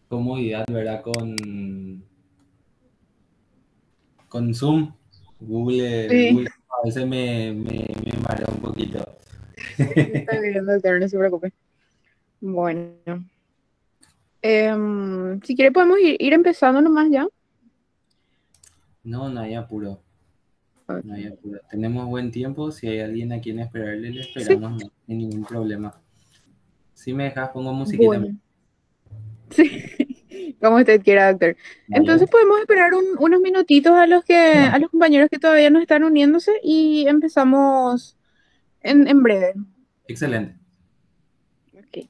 comodidad, ¿verdad? Con Zoom, Sí, Google a veces me marea un poquito. está bien, doctor, no se preocupe. Bueno, si quiere podemos ir empezando nomás ya. No, no hay apuro, no hay Ok. apuro. Tenemos buen tiempo, si hay alguien a quien esperarle, le Sí, esperamos, no hay ningún problema. Si me dejas, pongo musiquita. bueno, sí, como usted quiera, doctor. Vale, Entonces podemos esperar unos minutitos a los compañeros que todavía no están uniéndose y empezamos en breve. excelente. Ok.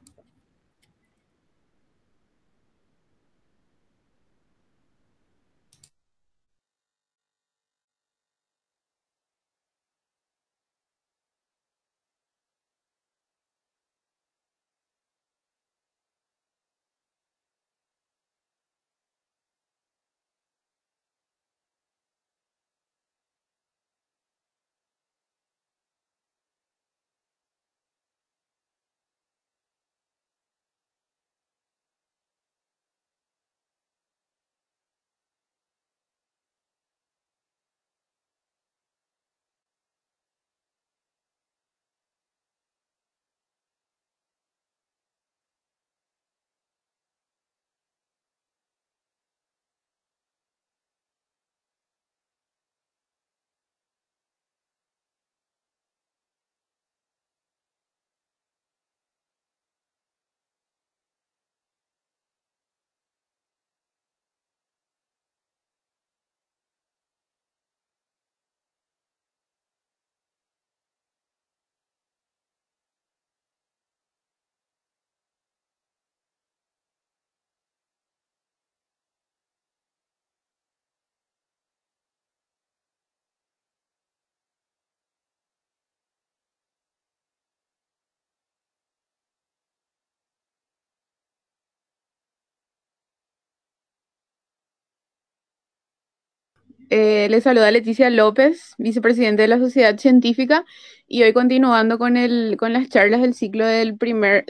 Le saluda Leticia López, vicepresidente de la Sociedad Científica, y hoy continuando con las charlas del ciclo del primer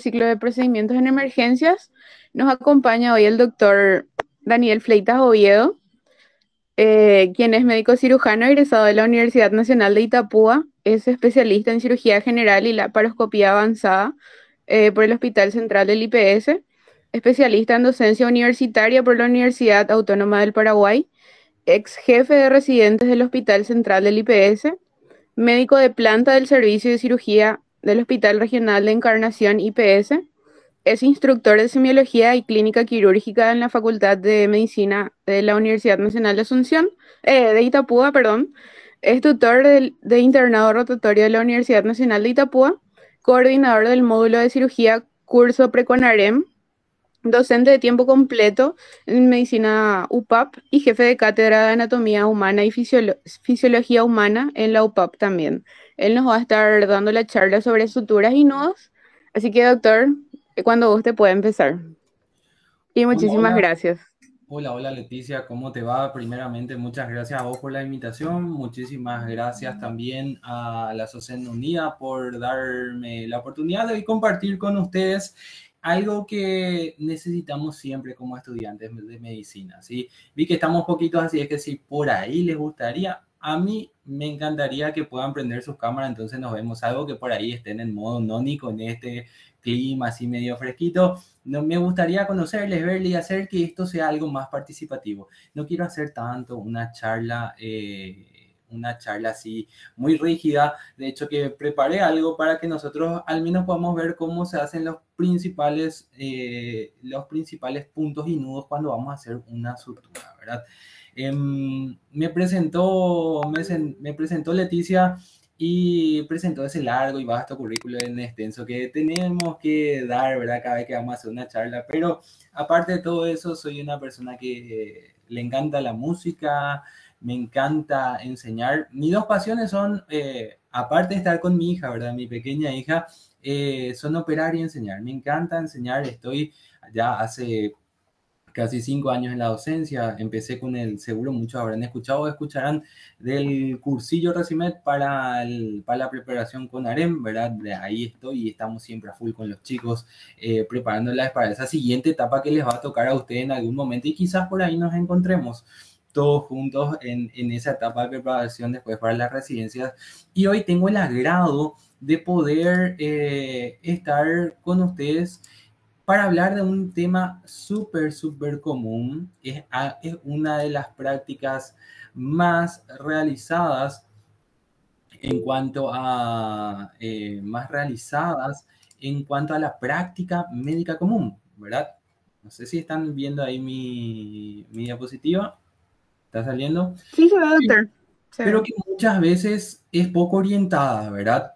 ciclo de procedimientos en emergencias, nos acompaña hoy el doctor Daniel Fleitas Oviedo, quien es médico cirujano egresado de la Universidad Nacional de Itapúa, es especialista en cirugía general y laparoscopía avanzada por el Hospital Central del IPS, especialista en docencia universitaria por la Universidad Autónoma del Paraguay, ex jefe de residentes del Hospital Central del IPS, médico de planta del Servicio de Cirugía del Hospital Regional de Encarnación IPS, es instructor de semiología y clínica quirúrgica en la Facultad de Medicina de la Universidad Nacional de Asunción, de Itapúa, perdón. Es tutor de internado rotatorio de la Universidad Nacional de Itapúa, coordinador del módulo de cirugía curso Preconarem, docente de tiempo completo en medicina UPAP y jefe de cátedra de anatomía humana y fisiología humana en la UPAP también. Él nos va a estar dando la charla sobre suturas y nudos. Así que, doctor, cuando guste puede empezar. Y Hola, muchísimas hola. gracias. Hola, hola Leticia, ¿cómo te va? Primeramente, muchas gracias a vos por la invitación. Muchísimas gracias también a la Asociación Unida por darme la oportunidad de compartir con ustedes algo que necesitamos siempre como estudiantes de medicina, ¿sí? Vi que estamos poquitos, así es que si por ahí les gustaría, a mí me encantaría que puedan prender sus cámaras, entonces nos vemos algo que por ahí estén en modo noni con este clima así medio fresquito. No, me gustaría conocerles, verles y hacer que esto sea algo más participativo. No quiero hacer tanto una charla así muy rígida. De hecho, que preparé algo para que nosotros al menos podamos ver cómo se hacen los principales puntos y nudos cuando vamos a hacer una sutura, ¿verdad? Me presentó Leticia y presentó ese largo y vasto currículo en extenso que tenemos que dar, ¿verdad? Cada vez que vamos a hacer una charla, pero aparte de todo eso, soy una persona que le encanta la música, me encanta enseñar. Mis dos pasiones son, aparte de estar con mi hija, ¿verdad? Mi pequeña hija, son operar y enseñar. Me encanta enseñar, estoy ya hace casi 5 años en la docencia. Empecé con el, seguro muchos habrán escuchado o escucharán del cursillo Recimet para la preparación con AREM, ¿verdad? De ahí estoy y estamos siempre a full con los chicos, preparándolas para esa siguiente etapa que les va a tocar a ustedes en algún momento y quizás por ahí nos encontremos todos juntos en esa etapa de preparación después para las residencias. Y hoy tengo el agrado de poder estar con ustedes para hablar de un tema súper común. Es una de las prácticas más realizadas en cuanto a la práctica médica común, ¿verdad? No sé si están viendo ahí mi diapositiva. ¿Está saliendo? Sí, se ve, doctor. Se Pero ve. que muchas veces es poco orientada, ¿verdad?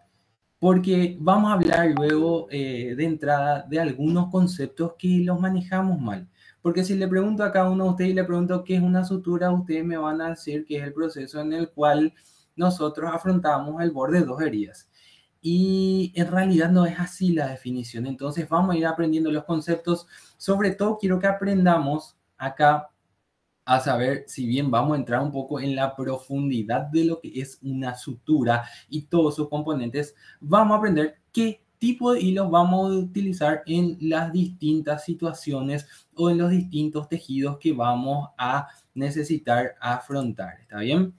Porque vamos a hablar luego de entrada de algunos conceptos que los manejamos mal. Porque si le pregunto a cada uno de ustedes y le pregunto qué es una sutura, ustedes me van a decir que es el proceso en el cual nosotros afrontamos el borde de dos heridas. Y en realidad no es así la definición. Entonces vamos a ir aprendiendo los conceptos. Sobre todo quiero que aprendamos acá a saber, si bien vamos a entrar un poco en la profundidad de lo que es una sutura y todos sus componentes, vamos a aprender qué tipo de hilos vamos a utilizar en las distintas situaciones o en los distintos tejidos que vamos a necesitar afrontar. ¿Está bien?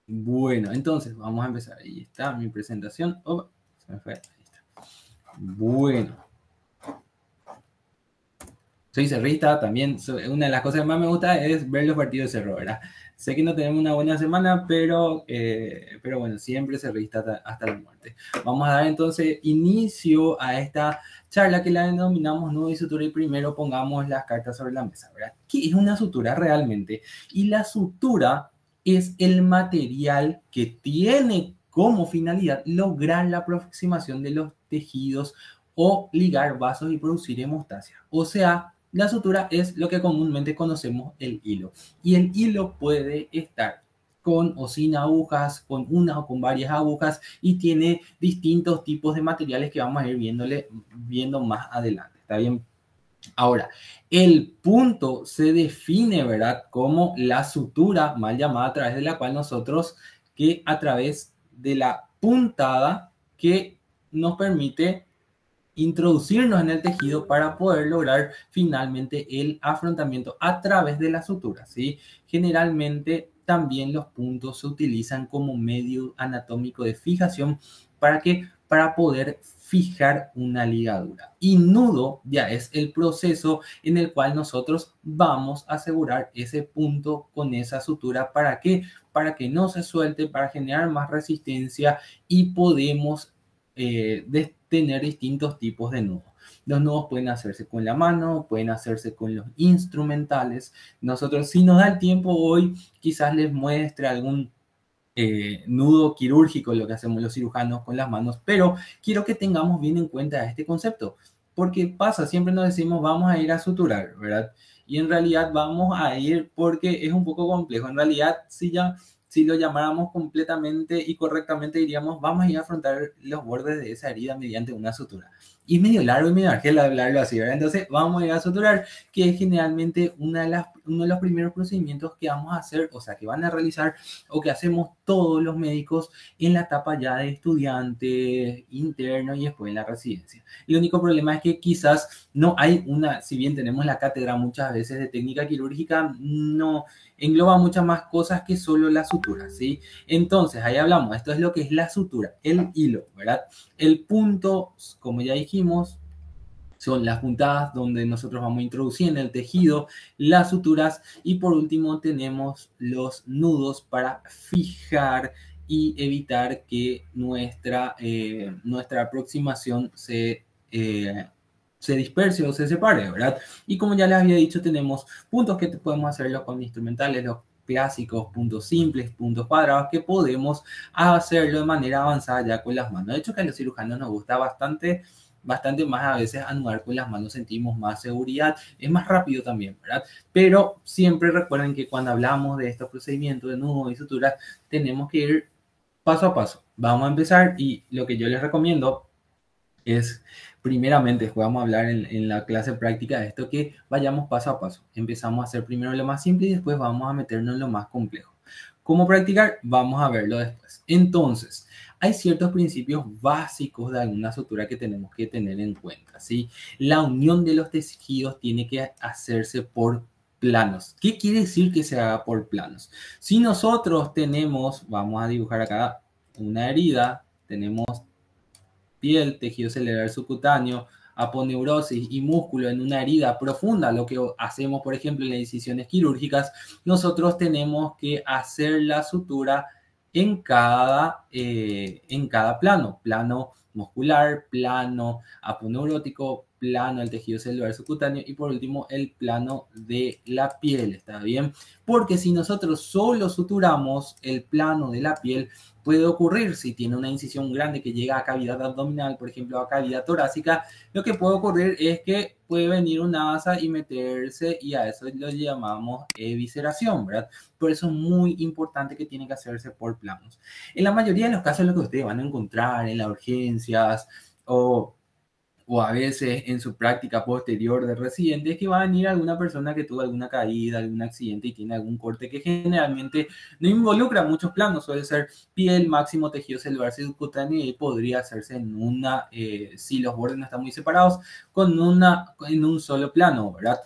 Bueno, entonces vamos a empezar. Ahí está mi presentación. Oh, se me fue. Ahí está. Bueno. Soy cerrista, también una de las cosas que más me gusta es ver los partidos de Cerro, ¿verdad? Sé que no tenemos una buena semana, pero bueno, siempre cerrista hasta la muerte. Vamos a dar entonces inicio a esta charla que la denominamos nudo y sutura, y primero pongamos las cartas sobre la mesa, ¿verdad? ¿Qué es una sutura realmente? Y la sutura es el material que tiene como finalidad lograr la aproximación de los tejidos o ligar vasos y producir hemostasia. O sea, la sutura es lo que comúnmente conocemos el hilo. Y el hilo puede estar con o sin agujas, con una o con varias agujas, y tiene distintos tipos de materiales que vamos a ir viendo más adelante. ¿Está bien? Ahora, el punto se define, ¿verdad? Como la sutura, mal llamada, a través de la cual nosotros, que a través de la puntada que nos permite introducirnos en el tejido para poder lograr finalmente el afrontamiento a través de la sutura, ¿sí? Generalmente también los puntos se utilizan como medio anatómico de fijación para poder fijar una ligadura. Y nudo ya es el proceso en el cual nosotros vamos a asegurar ese punto con esa sutura. ¿Para qué? Para que no se suelte, para generar más resistencia y podemos tener distintos tipos de nudos. Los nudos pueden hacerse con la mano, pueden hacerse con los instrumentales. Nosotros, si nos da el tiempo hoy, quizás les muestre algún nudo quirúrgico, lo que hacemos los cirujanos con las manos, pero quiero que tengamos bien en cuenta este concepto, porque pasa, siempre nos decimos vamos a ir a suturar, ¿verdad? Y en realidad vamos a ir porque es un poco complejo. En realidad, si lo llamáramos completamente y correctamente, diríamos vamos a ir a afrontar los bordes de esa herida mediante una sutura. Y es medio largo y medio argel hablarlo así, ¿verdad? Entonces vamos a ir a suturar, que es generalmente uno de los primeros procedimientos que vamos a hacer, o sea, que van a realizar o que hacemos todos los médicos en la etapa ya de estudiante, interno y después en la residencia. El único problema es que quizás no hay si bien tenemos la cátedra muchas veces de técnica quirúrgica, no engloba muchas más cosas que solo la sutura, ¿sí? Entonces, ahí hablamos, esto es lo que es la sutura, el hilo, ¿verdad? El punto, como ya dijimos, son las puntadas donde nosotros vamos a introducir en el tejido las suturas, y por último tenemos los nudos para fijar y evitar que nuestra aproximación se disperse o se separe, ¿verdad? Y como ya les había dicho, tenemos puntos que podemos hacerlo con instrumentales, los clásicos, puntos simples, puntos cuadrados, que podemos hacerlo de manera avanzada ya con las manos. De hecho, que a los cirujanos nos gusta bastante más a veces anudar con las manos, sentimos más seguridad, es más rápido también, ¿verdad? Pero siempre recuerden que cuando hablamos de estos procedimientos de nudos y suturas, tenemos que ir paso a paso. Vamos a empezar, y lo que yo les recomiendo es, primeramente, después vamos a hablar en la clase práctica de esto, que vayamos paso a paso. Empezamos a hacer primero lo más simple y después vamos a meternos en lo más complejo. ¿Cómo practicar? Vamos a verlo después. Entonces, hay ciertos principios básicos de alguna sutura que tenemos que tener en cuenta, ¿sí? La unión de los tejidos tiene que hacerse por planos. ¿Qué quiere decir que se haga por planos? Si nosotros tenemos, vamos a dibujar acá una herida, tenemos piel, tejido celular subcutáneo, aponeurosis y músculo en una herida profunda, lo que hacemos, por ejemplo, en las incisiones quirúrgicas, nosotros tenemos que hacer la sutura en cada plano, plano muscular, plano aponeurótico, plano del tejido celular subcutáneo y por último el plano de la piel, ¿está bien? Porque si nosotros solo suturamos el plano de la piel, puede ocurrir si tiene una incisión grande que llega a cavidad abdominal, por ejemplo, a cavidad torácica, lo que puede ocurrir es que puede venir una asa y meterse y a eso lo llamamos evisceración, ¿verdad? Por eso es muy importante que tiene que hacerse por planos. En la mayoría de los casos lo que ustedes van a encontrar en las urgencias o a veces en su práctica posterior de residente, es que va a venir alguna persona que tuvo alguna caída, algún accidente y tiene algún corte que generalmente no involucra muchos planos, suele ser piel, máximo tejido celular subcutáneo y podría hacerse en una, si los bordes no están muy separados, en un solo plano, ¿verdad?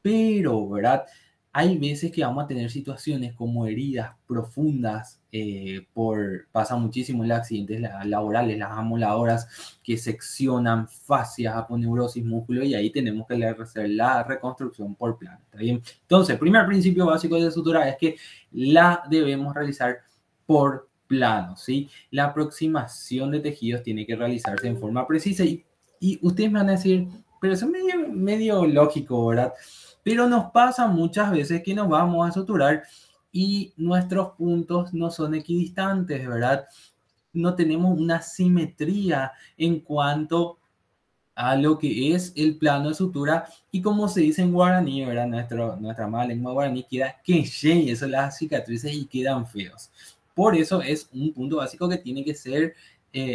Pero, ¿verdad? Hay veces que vamos a tener situaciones como heridas profundas, pasa muchísimo en los accidentes laborales, las amoladoras que seccionan fascias, aponeurosis, músculo, y ahí tenemos que hacer la reconstrucción por plano, ¿está bien? Entonces, el primer principio básico de sutura es que la debemos realizar por plano, ¿sí? La aproximación de tejidos tiene que realizarse en forma precisa y ustedes me van a decir, pero eso es medio lógico, ¿verdad? Pero nos pasa muchas veces que nos vamos a suturar y nuestros puntos no son equidistantes, ¿verdad? No tenemos una simetría en cuanto a lo que es el plano de sutura y como se dice en guaraní, ¿verdad? Nuestra mala lengua guaraní queda queche, eso las cicatrices y quedan feos. Por eso es un punto básico que tiene que ser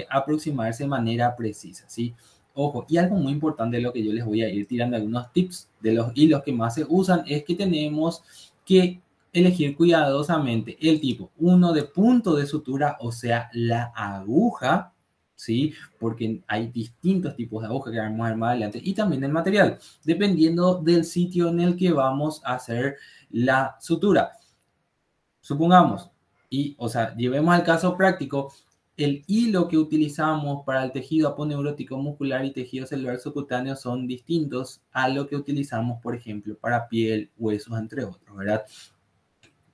aproximarse de manera precisa, ¿sí? Ojo, y algo muy importante de lo que yo les voy a ir tirando algunos tips de los hilos que más se usan es que tenemos que elegir cuidadosamente el tipo, uno de punto de sutura, o sea, la aguja, ¿sí? Porque hay distintos tipos de aguja que vamos a ver más adelante y también el material, dependiendo del sitio en el que vamos a hacer la sutura. Supongamos, o sea, llevemos al caso práctico, el hilo que utilizamos para el tejido aponeurótico muscular y tejido celular subcutáneo son distintos a lo que utilizamos, por ejemplo, para piel, huesos, entre otros, ¿verdad?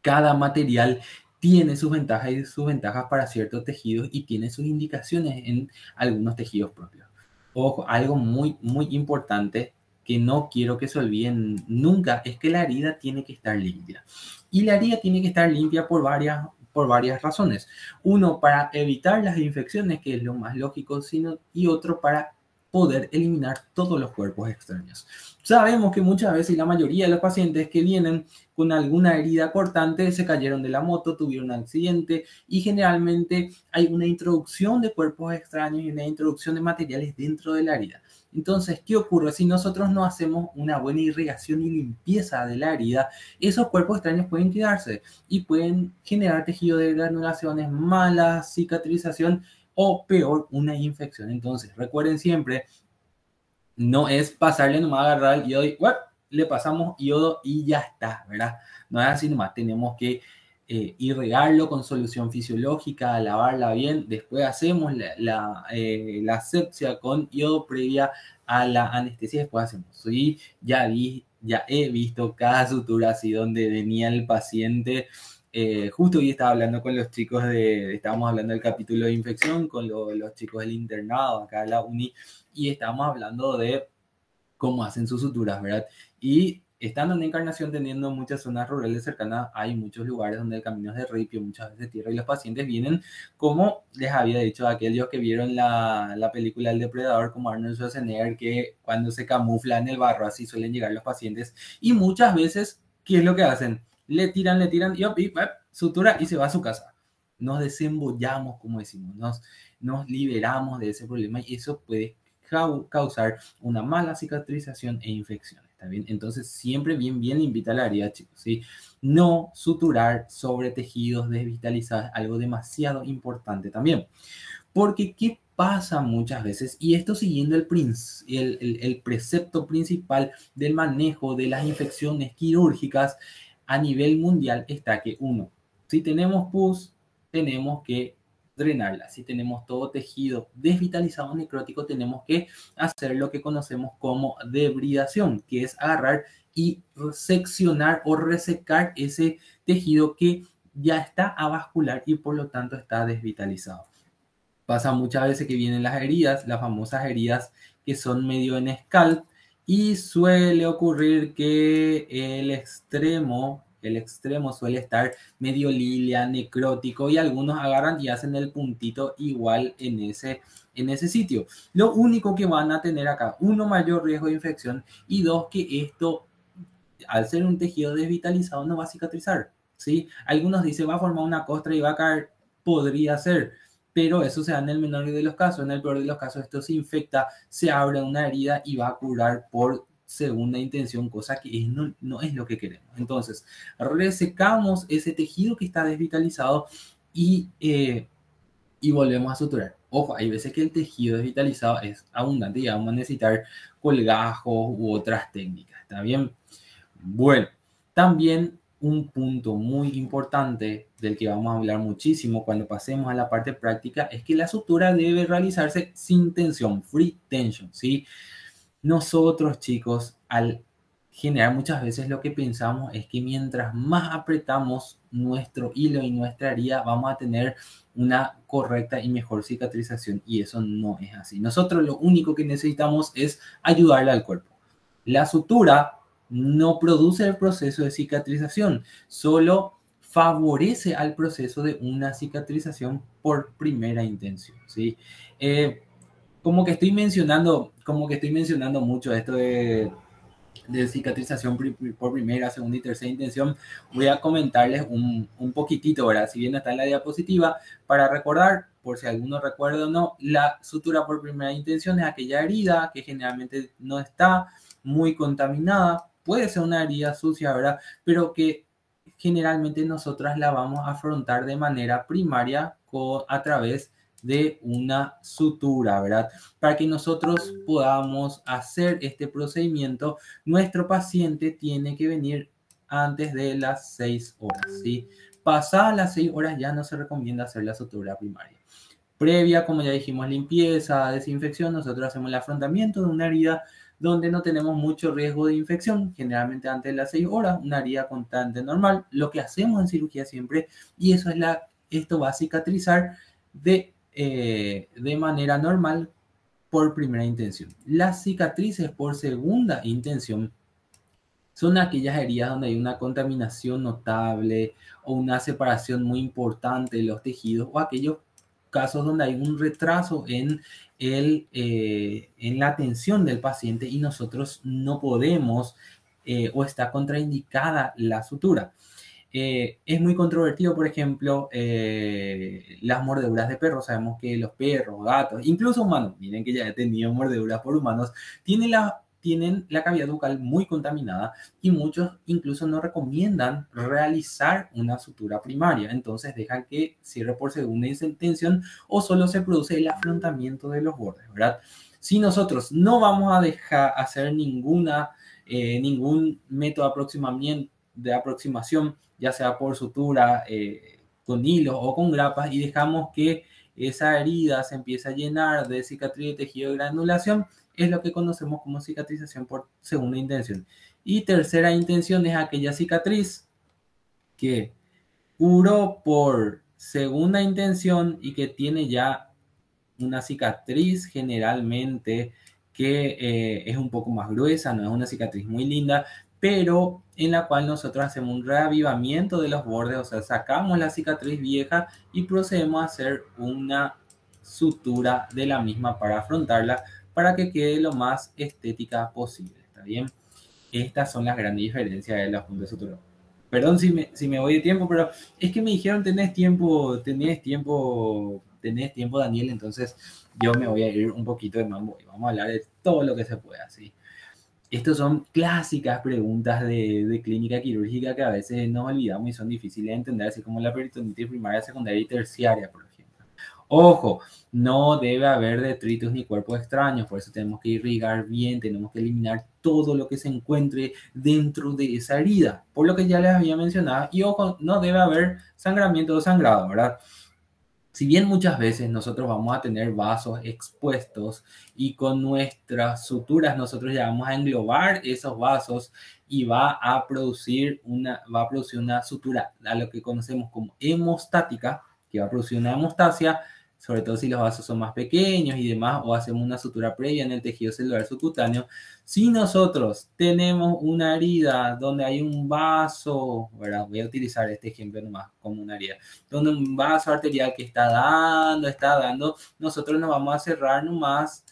Cada material tiene sus ventajas y desventajas para ciertos tejidos y tiene sus indicaciones en algunos tejidos propios. Ojo, algo muy, muy importante que no quiero que se olviden nunca es que la herida tiene que estar limpia. Y la herida tiene que estar limpia por varias razones. Uno, para evitar las infecciones, que es lo más lógico, y otro, para poder eliminar todos los cuerpos extraños. Sabemos que muchas veces la mayoría de los pacientes que vienen con alguna herida cortante se cayeron de la moto, tuvieron un accidente y generalmente hay una introducción de cuerpos extraños y una introducción de materiales dentro de la herida. Entonces, ¿qué ocurre? Si nosotros no hacemos una buena irrigación y limpieza de la herida, esos cuerpos extraños pueden quedarse y pueden generar tejido de granulaciones, mala cicatrización o peor, una infección. Entonces, recuerden siempre, no es pasarle nomás a agarrar el yodo y le pasamos yodo y ya está, ¿verdad? No es así nomás, tenemos que irrigarlo con solución fisiológica, lavarla bien, después hacemos la asepsia con yodo previa a la anestesia, después hacemos. Y ya he visto cada sutura así donde venía el paciente. Justo hoy estaba hablando con los chicos estábamos hablando del capítulo de infección con los chicos del internado acá en la uni y estábamos hablando de cómo hacen sus suturas, ¿verdad? Y estando en Encarnación, teniendo muchas zonas rurales cercanas, hay muchos lugares donde el camino es de ripio, muchas veces tierra, y los pacientes vienen, como les había dicho aquellos que vieron la película El Depredador, como Arnold Schwarzenegger, que cuando se camufla en el barro, así suelen llegar los pacientes, y muchas veces, ¿qué es lo que hacen? Le tiran, y sutura y se va a su casa. Nos desembollamos, como decimos, nos liberamos de ese problema y eso puede causar una mala cicatrización e infección. ¿Está bien? Entonces, siempre bien limpitar la herida, chicos, ¿sí? No suturar sobre tejidos desvitalizados, algo demasiado importante también. Porque, ¿qué pasa muchas veces? Y esto siguiendo el precepto principal del manejo de las infecciones quirúrgicas a nivel mundial está que, uno, si tenemos pus, tenemos que drenarla. Si tenemos todo tejido desvitalizado necrótico, tenemos que hacer lo que conocemos como debridación, que es agarrar y seccionar o resecar ese tejido que ya está avascular y por lo tanto está desvitalizado. Pasa muchas veces que vienen las heridas, las famosas heridas que son medio en scalp, y suele ocurrir que el extremo suele estar medio lilia, necrótico, y algunos agarran y hacen el puntito igual en ese sitio. Lo único que van a tener acá, uno, mayor riesgo de infección, y dos, que esto, al ser un tejido desvitalizado, no va a cicatrizar, ¿sí? Algunos dicen va a formar una costra y va a caer, podría ser, pero eso se da en el menor de los casos. En el peor de los casos esto se infecta, se abre una herida y va a curar por segunda intención, cosa que no es lo que queremos. Entonces, resecamos ese tejido que está desvitalizado y volvemos a suturar. Ojo, hay veces que el tejido desvitalizado es abundante y vamos a necesitar colgajos u otras técnicas, ¿está bien? Bueno, también un punto muy importante del que vamos a hablar muchísimo cuando pasemos a la parte práctica es que la sutura debe realizarse sin tensión, free tension, ¿sí? Nosotros, chicos, al generar muchas veces lo que pensamos es que mientras más apretamos nuestro hilo y nuestra herida, vamos a tener una correcta y mejor cicatrización, y eso no es así. Nosotros lo único que necesitamos es ayudarle al cuerpo. La sutura no produce el proceso de cicatrización, solo favorece al proceso de una cicatrización por primera intención, ¿sí? Como que estoy mencionando mucho esto de cicatrización por primera, segunda y tercera intención. Voy a comentarles un poquitito, ¿verdad? Si bien está en la diapositiva, para recordar, por si alguno recuerda o no, la sutura por primera intención es aquella herida que generalmente no está muy contaminada, puede ser una herida sucia, ¿verdad? Pero que generalmente nosotras la vamos a afrontar de manera primaria a través de una sutura, ¿verdad? Para que nosotros podamos hacer este procedimiento, nuestro paciente tiene que venir antes de las 6 horas, ¿sí? Pasadas las 6 horas ya no se recomienda hacer la sutura primaria. Previa, como ya dijimos, limpieza, desinfección, nosotros hacemos el afrontamiento de una herida donde no tenemos mucho riesgo de infección, generalmente antes de las 6 horas, una herida constante normal, lo que hacemos en cirugía siempre, y eso esto va a cicatrizar de manera normal por primera intención. Las cicatrices por segunda intención son aquellas heridas donde hay una contaminación notable o una separación muy importante de los tejidos, o aquellos casos donde hay un retraso en la atención del paciente y nosotros no podemos o está contraindicada la sutura. Es muy controvertido, por ejemplo, las mordeduras de perros. Sabemos que los perros, gatos, incluso humanos, miren que ya he tenido mordeduras por humanos, tienen la cavidad bucal muy contaminada y muchos incluso no recomiendan realizar una sutura primaria. Entonces dejan que cierre por segunda intención o solo se produce el afrontamiento de los bordes, ¿verdad? Si nosotros no vamos a dejar hacer ningún método de aproximación, ya sea por sutura, con hilos o con grapas, y dejamos que esa herida se empiece a llenar de cicatriz de tejido de granulación, es lo que conocemos como cicatrización por segunda intención. Y tercera intención es aquella cicatriz que curó por segunda intención y que tiene ya una cicatriz generalmente que es un poco más gruesa, no es una cicatriz muy linda, pero en la cual nosotros hacemos un reavivamiento de los bordes, o sea, sacamos la cicatriz vieja y procedemos a hacer una sutura de la misma para afrontarla, para que quede lo más estética posible, ¿está bien? Estas son las grandes diferencias de los puntos de sutura. Perdón si me voy de tiempo, pero es que me dijeron tenés tiempo, Daniel, entonces yo me voy a ir un poquito de mambo y vamos a hablar de todo lo que se pueda, ¿sí? Estas son clásicas preguntas de clínica quirúrgica que a veces nos olvidamos y son difíciles de entender, así como la peritonitis primaria, secundaria y terciaria, por ejemplo. Ojo, no debe haber detritos ni cuerpos extraños, por eso tenemos que irrigar bien, tenemos que eliminar todo lo que se encuentre dentro de esa herida, por lo que ya les había mencionado. Y ojo, no debe haber sangramiento o sangrado, ¿verdad? Si bien muchas veces nosotros vamos a tener vasos expuestos y con nuestras suturas nosotros ya vamos a englobar esos vasos y va a producir una sutura, a lo que conocemos como hemostática, que va a producir una hemostasia, sobre todo si los vasos son más pequeños y demás, o hacemos una sutura previa en el tejido celular subcutáneo. Si nosotros tenemos una herida donde hay un vaso, ¿verdad? Voy a utilizar este ejemplo nomás como una herida, donde un vaso arterial que está dando, nosotros nos vamos a cerrar nomás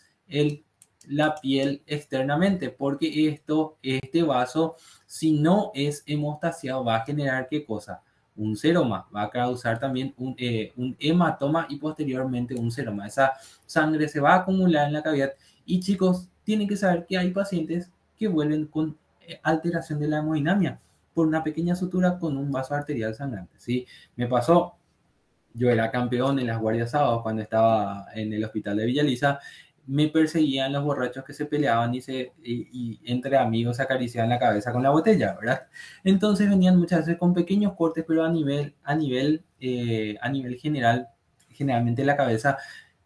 la piel externamente, porque este vaso, si no es hemostasiado, va a generar ¿qué cosa? Un seroma, va a causar también un hematoma y posteriormente un seroma. Esa sangre se va a acumular en la cavidad y chicos, tienen que saber que hay pacientes que vuelven con alteración de la hemodinamia por una pequeña sutura con un vaso arterial sangrante, ¿sí? Me pasó, yo era campeón en las guardias sábados cuando estaba en el hospital de Villaliza, me perseguían los borrachos que se peleaban y entre amigos se acariciaban la cabeza con la botella, ¿verdad? Entonces venían muchas veces con pequeños cortes, pero a nivel general, generalmente la cabeza,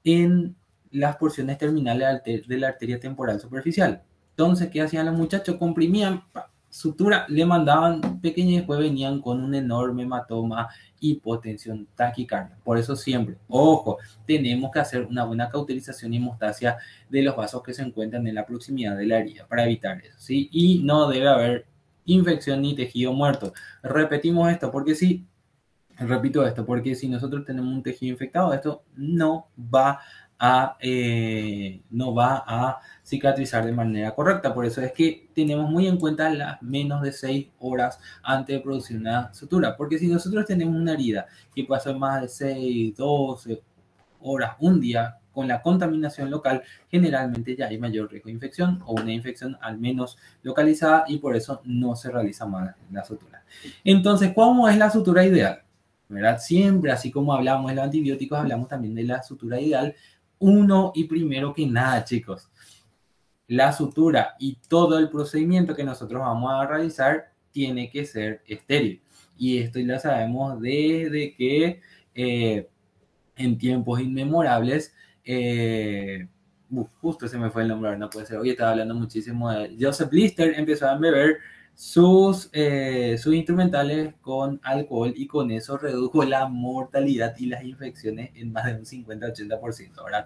en las porciones terminales de la arteria temporal superficial. Entonces, ¿qué hacían los muchachos? Comprimían, sutura, le mandaban pequeño y después venían con un enorme hematoma, hipotensión, taquicardia. Por eso siempre, ojo, tenemos que hacer una buena cauterización y hemostasia de los vasos que se encuentran en la proximidad de la herida para evitar eso, ¿sí? Y no debe haber infección ni tejido muerto. Repetimos esto porque si Repito esto, porque si nosotros tenemos un tejido infectado, esto no va a cicatrizar de manera correcta. Por eso es que tenemos muy en cuenta las menos de 6 horas antes de producir una sutura. Porque si nosotros tenemos una herida que pasa más de 6, 12 horas, un día, con la contaminación local, generalmente ya hay mayor riesgo de infección o una infección al menos localizada y por eso no se realiza más la sutura. Entonces, ¿cómo es la sutura ideal? ¿Verdad? Siempre, así como hablamos de los antibióticos, hablamos también de la sutura ideal. Uno y primero que nada, chicos, la sutura y todo el procedimiento que nosotros vamos a realizar tiene que ser estéril. Y esto ya sabemos desde que en tiempos inmemorables, justo se me fue el nombre, no puede ser, hoy estaba hablando muchísimo de Joseph Lister, empezó a beber sus instrumentales con alcohol y con eso redujo la mortalidad y las infecciones en más de un 50-80%, ¿verdad?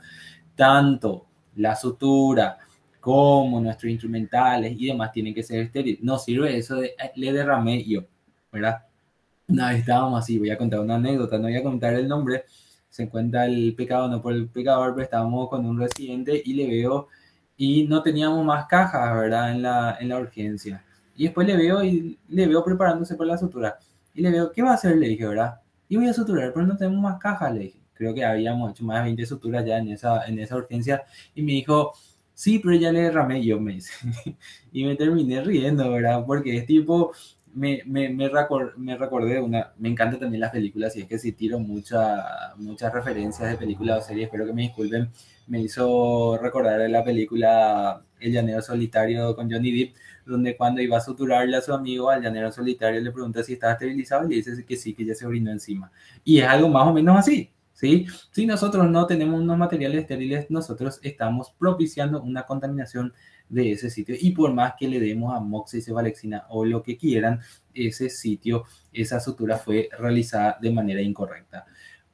Tanto la sutura como nuestros instrumentales y demás tienen que ser estériles. No sirve eso de le derramé yo, ¿verdad? Una vez estábamos así, voy a contar una anécdota, no voy a contar el nombre, se encuentra el pecado, no por el pecador, pero estábamos con un residente y le veo, y no teníamos más cajas, ¿verdad? En la urgencia. Y después le veo preparándose para la sutura. Y le veo, ¿qué va a hacer? Le dije, ¿verdad? Y voy a suturar, pero no tenemos más cajas, le dije. Creo que habíamos hecho más de 20 suturas ya en esa urgencia. Y me dijo, sí, pero ya le derramé yo, me dice. Y me terminé riendo, ¿verdad? Porque es tipo, me recordé me encanta también las películas y es que si tiro muchas referencias de películas o series, espero que me disculpen, me hizo recordar de la película El Llanero Solitario con Johnny Depp, donde cuando iba a suturarle a su amigo al llanero solitario le pregunta si estaba esterilizado y le dice que sí, que ya se orinó encima. Y es algo más o menos así, ¿sí? Si nosotros no tenemos unos materiales estériles, nosotros estamos propiciando una contaminación de ese sitio y por más que le demos amoxicilina, cefalexina o lo que quieran, ese sitio, esa sutura fue realizada de manera incorrecta.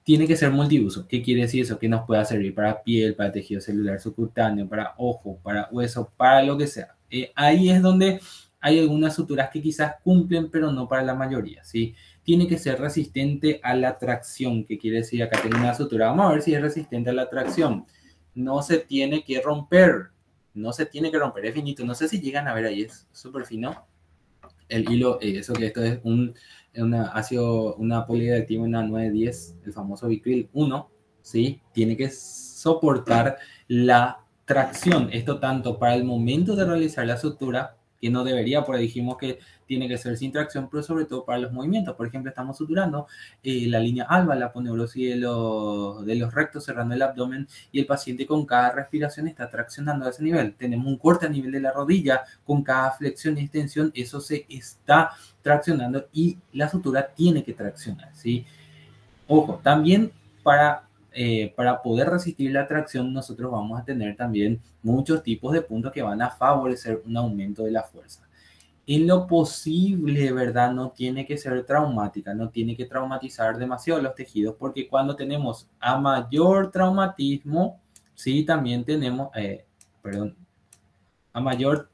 Tiene que ser multiuso. ¿Qué quiere decir eso? Que nos pueda servir para piel, para tejido celular subcutáneo, para ojo, para hueso, para lo que sea. Ahí es donde hay algunas suturas que quizás cumplen, pero no para la mayoría, ¿sí? Tiene que ser resistente a la tracción. ¿Qué quiere decir? Acá tengo una sutura. Vamos a ver si es resistente a la tracción. No se tiene que romper. No se tiene que romper, es finito. No sé si llegan a ver ahí, es súper fino. El hilo, eso que esto es una poliadictiva, una 910, el famoso Vicryl 1, ¿sí? Tiene que soportar la tracción. Esto tanto para el momento de realizar la sutura, que no debería, porque dijimos que tiene que ser sin tracción, pero sobre todo para los movimientos. Por ejemplo, estamos suturando la línea alba, la aponeurosis de los rectos cerrando el abdomen y el paciente con cada respiración está traccionando a ese nivel. Tenemos un corte a nivel de la rodilla, con cada flexión y extensión, eso se está traccionando y la sutura tiene que traccionar, ¿sí? Ojo, también para poder resistir la tracción, nosotros vamos a tener también muchos tipos de puntos que van a favorecer un aumento de la fuerza. En lo posible, ¿verdad? No tiene que ser traumática, no tiene que traumatizar demasiado los tejidos, porque cuando tenemos a mayor traumatismo, sí, también tenemos, perdón, a mayor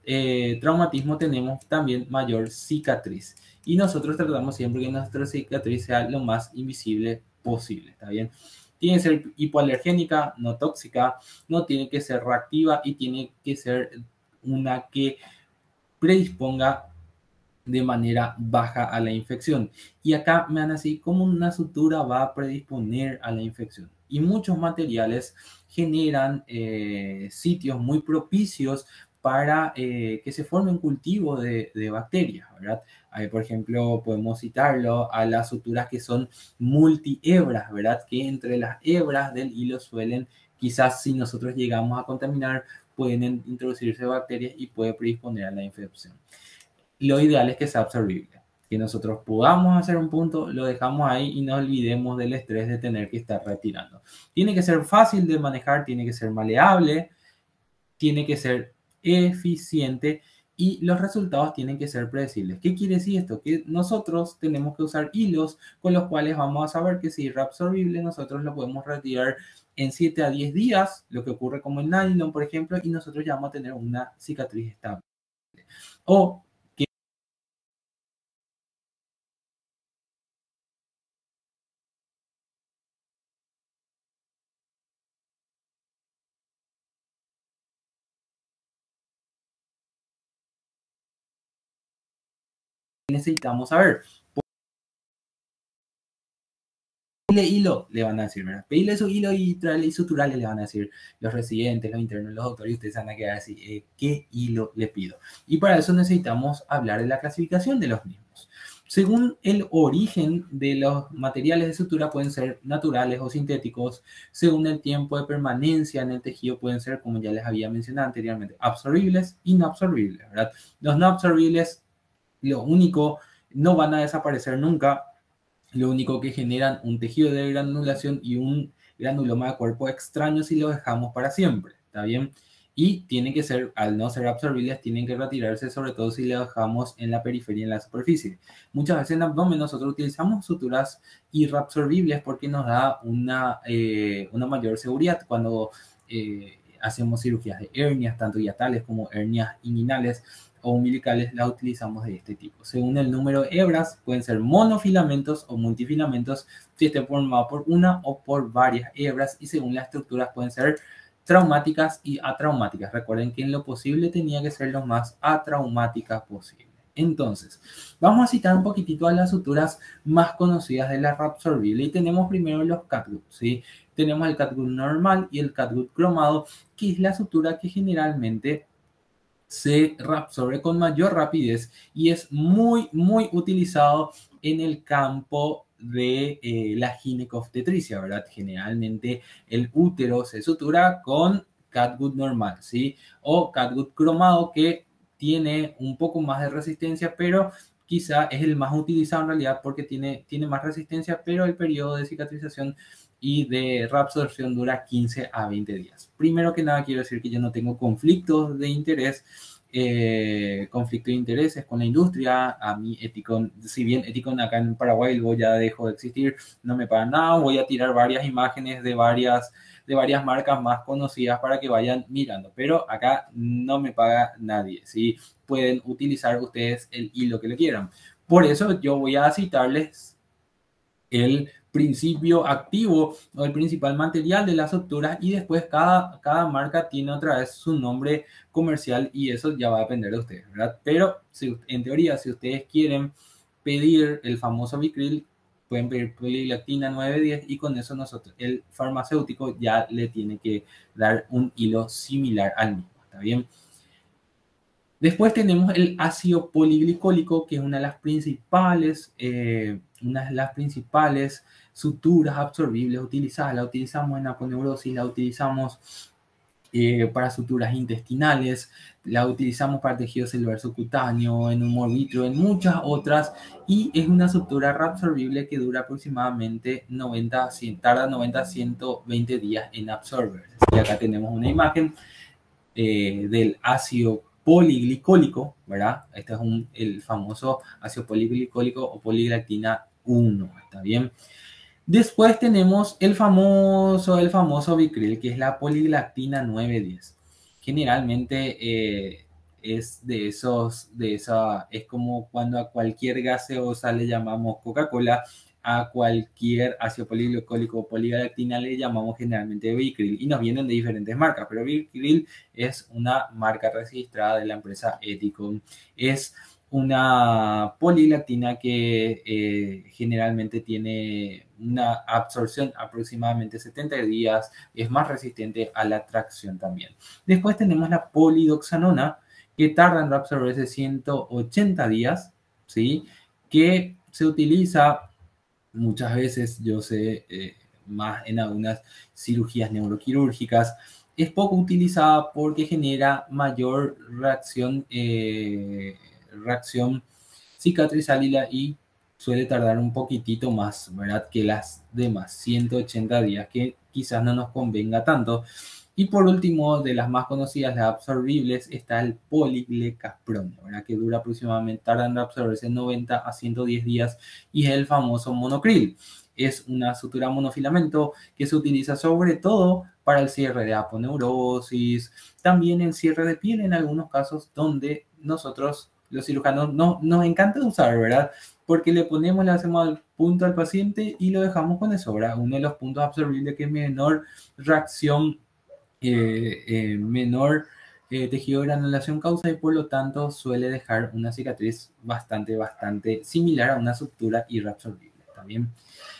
traumatismo tenemos también mayor cicatriz. Y nosotros tratamos siempre que nuestra cicatriz sea lo más invisible posible, ¿está bien? Tiene que ser hipoalergénica, no tóxica, no tiene que ser reactiva y tiene que ser una que predisponga de manera baja a la infección. Y acá me van a decir cómo una sutura va a predisponer a la infección. Y muchos materiales generan sitios muy propicios para que se forme un cultivo de bacterias, ¿verdad? Ahí, por ejemplo, podemos citarlo a las suturas que son multihebras, ¿verdad? Que entre las hebras del hilo suelen, quizás si nosotros llegamos a contaminar, pueden introducirse bacterias y puede predisponer a la infección. Lo ideal es que sea absorbible, que nosotros podamos hacer un punto, lo dejamos ahí y no olvidemos del estrés de tener que estar retirando. Tiene que ser fácil de manejar, tiene que ser maleable, tiene que ser eficiente y los resultados tienen que ser predecibles. ¿Qué quiere decir esto? Que nosotros tenemos que usar hilos con los cuales vamos a saber que si es reabsorbible, nosotros lo podemos retirar en 7 a 10 días, lo que ocurre como el nylon, por ejemplo, y nosotros ya vamos a tener una cicatriz estable. O necesitamos saber. Pedile hilo, le van a decir, ¿verdad? Pedile su hilo y traerle suturales, le van a decir los residentes, los internos, los doctores, y ustedes van a quedar así, ¿qué hilo le pido? Y para eso necesitamos hablar de la clasificación de los mismos. Según el origen de los materiales de sutura, pueden ser naturales o sintéticos. Según el tiempo de permanencia en el tejido, pueden ser, como ya les había mencionado anteriormente, absorbibles y no absorbibles, ¿verdad? Los no absorbibles, lo único, no van a desaparecer nunca. Lo único que generan un tejido de granulación y un granuloma de cuerpo extraño si lo dejamos para siempre, ¿está bien? Y tienen que ser, al no ser absorbibles, tienen que retirarse, sobre todo si lo dejamos en la periferia, en la superficie. Muchas veces en abdomen nosotros utilizamos suturas irreabsorbibles porque nos da una mayor seguridad cuando hacemos cirugías de hernias, tanto hiatales como hernias inguinales o umbilicales, las utilizamos de este tipo. Según el número de hebras, pueden ser monofilamentos o multifilamentos, si estén formados por una o por varias hebras, y según las estructuras pueden ser traumáticas y atraumáticas. Recuerden que en lo posible tenía que ser lo más atraumática posible. Entonces, vamos a citar un poquitito a las suturas más conocidas de la reabsorbible y tenemos primero los catgut, ¿sí? Tenemos el catgut normal y el catgut cromado, que es la sutura que generalmente se reabsorbe con mayor rapidez y es muy, muy utilizado en el campo de la ginecobstetricia, ¿verdad? Generalmente el útero se sutura con catgut normal, ¿sí? O catgut cromado que tiene un poco más de resistencia, pero quizá es el más utilizado en realidad porque tiene más resistencia, pero el periodo de cicatrización y de reabsorción dura 15 a 20 días. Primero que nada, quiero decir que yo no tengo conflictos de interés, conflicto de intereses con la industria. A mí Eticon, si bien Eticon acá en Paraguay luego ya dejó de existir, no me pagan nada. Voy a tirar varias imágenes de varias marcas más conocidas para que vayan mirando, pero acá no me paga nadie, ¿sí? Pueden utilizar ustedes el hilo que le quieran. Por eso yo voy a citarles el principio activo o el principal material de las suturas y después cada marca tiene otra vez su nombre comercial y eso ya va a depender de ustedes, ¿verdad? Pero en teoría, si ustedes quieren pedir el famoso Vicryl, pueden pedir polilactina 9-10 y con eso nosotros, el farmacéutico ya le tiene que dar un hilo similar al mismo, ¿está bien? Después tenemos el ácido poliglicólico, que es una de las principales suturas absorbibles utilizadas. La utilizamos en aponeurosis, la utilizamos para suturas intestinales, la utilizamos para tejido celular subcutáneo, en humor vitrio, en muchas otras, y es una sutura reabsorbible que dura aproximadamente 90, tarda 90 a 120 días en absorberse. Y acá tenemos una imagen del ácido poliglicólico, ¿verdad? Este es el famoso ácido poliglicólico o poliglactina 1, ¿está bien? Después tenemos el famoso Vicryl, que es la poliglactina 9-10. Generalmente es es como cuando a cualquier gaseosa le llamamos Coca-Cola, a cualquier ácido poliglicólico o poliglactina le llamamos generalmente Vicryl y nos vienen de diferentes marcas, pero Vicryl es una marca registrada de la empresa Ethicon. Es una poliglactina que generalmente tiene una absorción aproximadamente 70 días, es más resistente a la tracción también. Después tenemos la polidoxanona, que tarda en absorberse 180 días, ¿sí? Que se utiliza muchas veces, yo sé, más en algunas cirugías neuroquirúrgicas. Es poco utilizada porque genera mayor reacción cicatrizal y suele tardar un poquitito más, ¿verdad? Que las demás 180 días, que quizás no nos convenga tanto. Y por último, de las más conocidas, las absorbibles, está el poliglecapronio, ¿verdad? Que dura aproximadamente, tardan en absorberse 90 a 110 días y es el famoso monocril. Es una sutura monofilamento que se utiliza sobre todo para el cierre de aponeurosis, también el cierre de piel en algunos casos donde nosotros, los cirujanos, no, nos encanta usar, ¿verdad? Porque le hacemos al punto al paciente y lo dejamos con eso, ¿verdad? Uno de los puntos absorbibles que es menor reacción, menor tejido de granulación causa y por lo tanto suele dejar una cicatriz bastante similar a una sutura irreabsorbible. ¿También?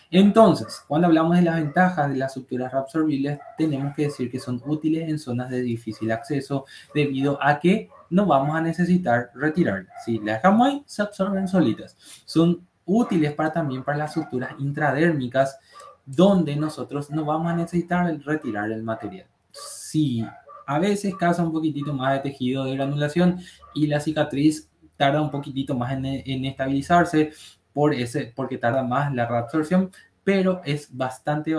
Entonces, cuando hablamos de las ventajas de las suturas reabsorbibles, tenemos que decir que son útiles en zonas de difícil acceso debido a que no vamos a necesitar retirarlas. Si las dejamos ahí, se absorben solitas. Son útiles también para las suturas intradérmicas, donde nosotros no vamos a necesitar retirar el material. Si a veces causa un poquitito más de tejido de granulación y la cicatriz tarda un poquitito más en estabilizarse, porque tarda más la reabsorción, pero es bastante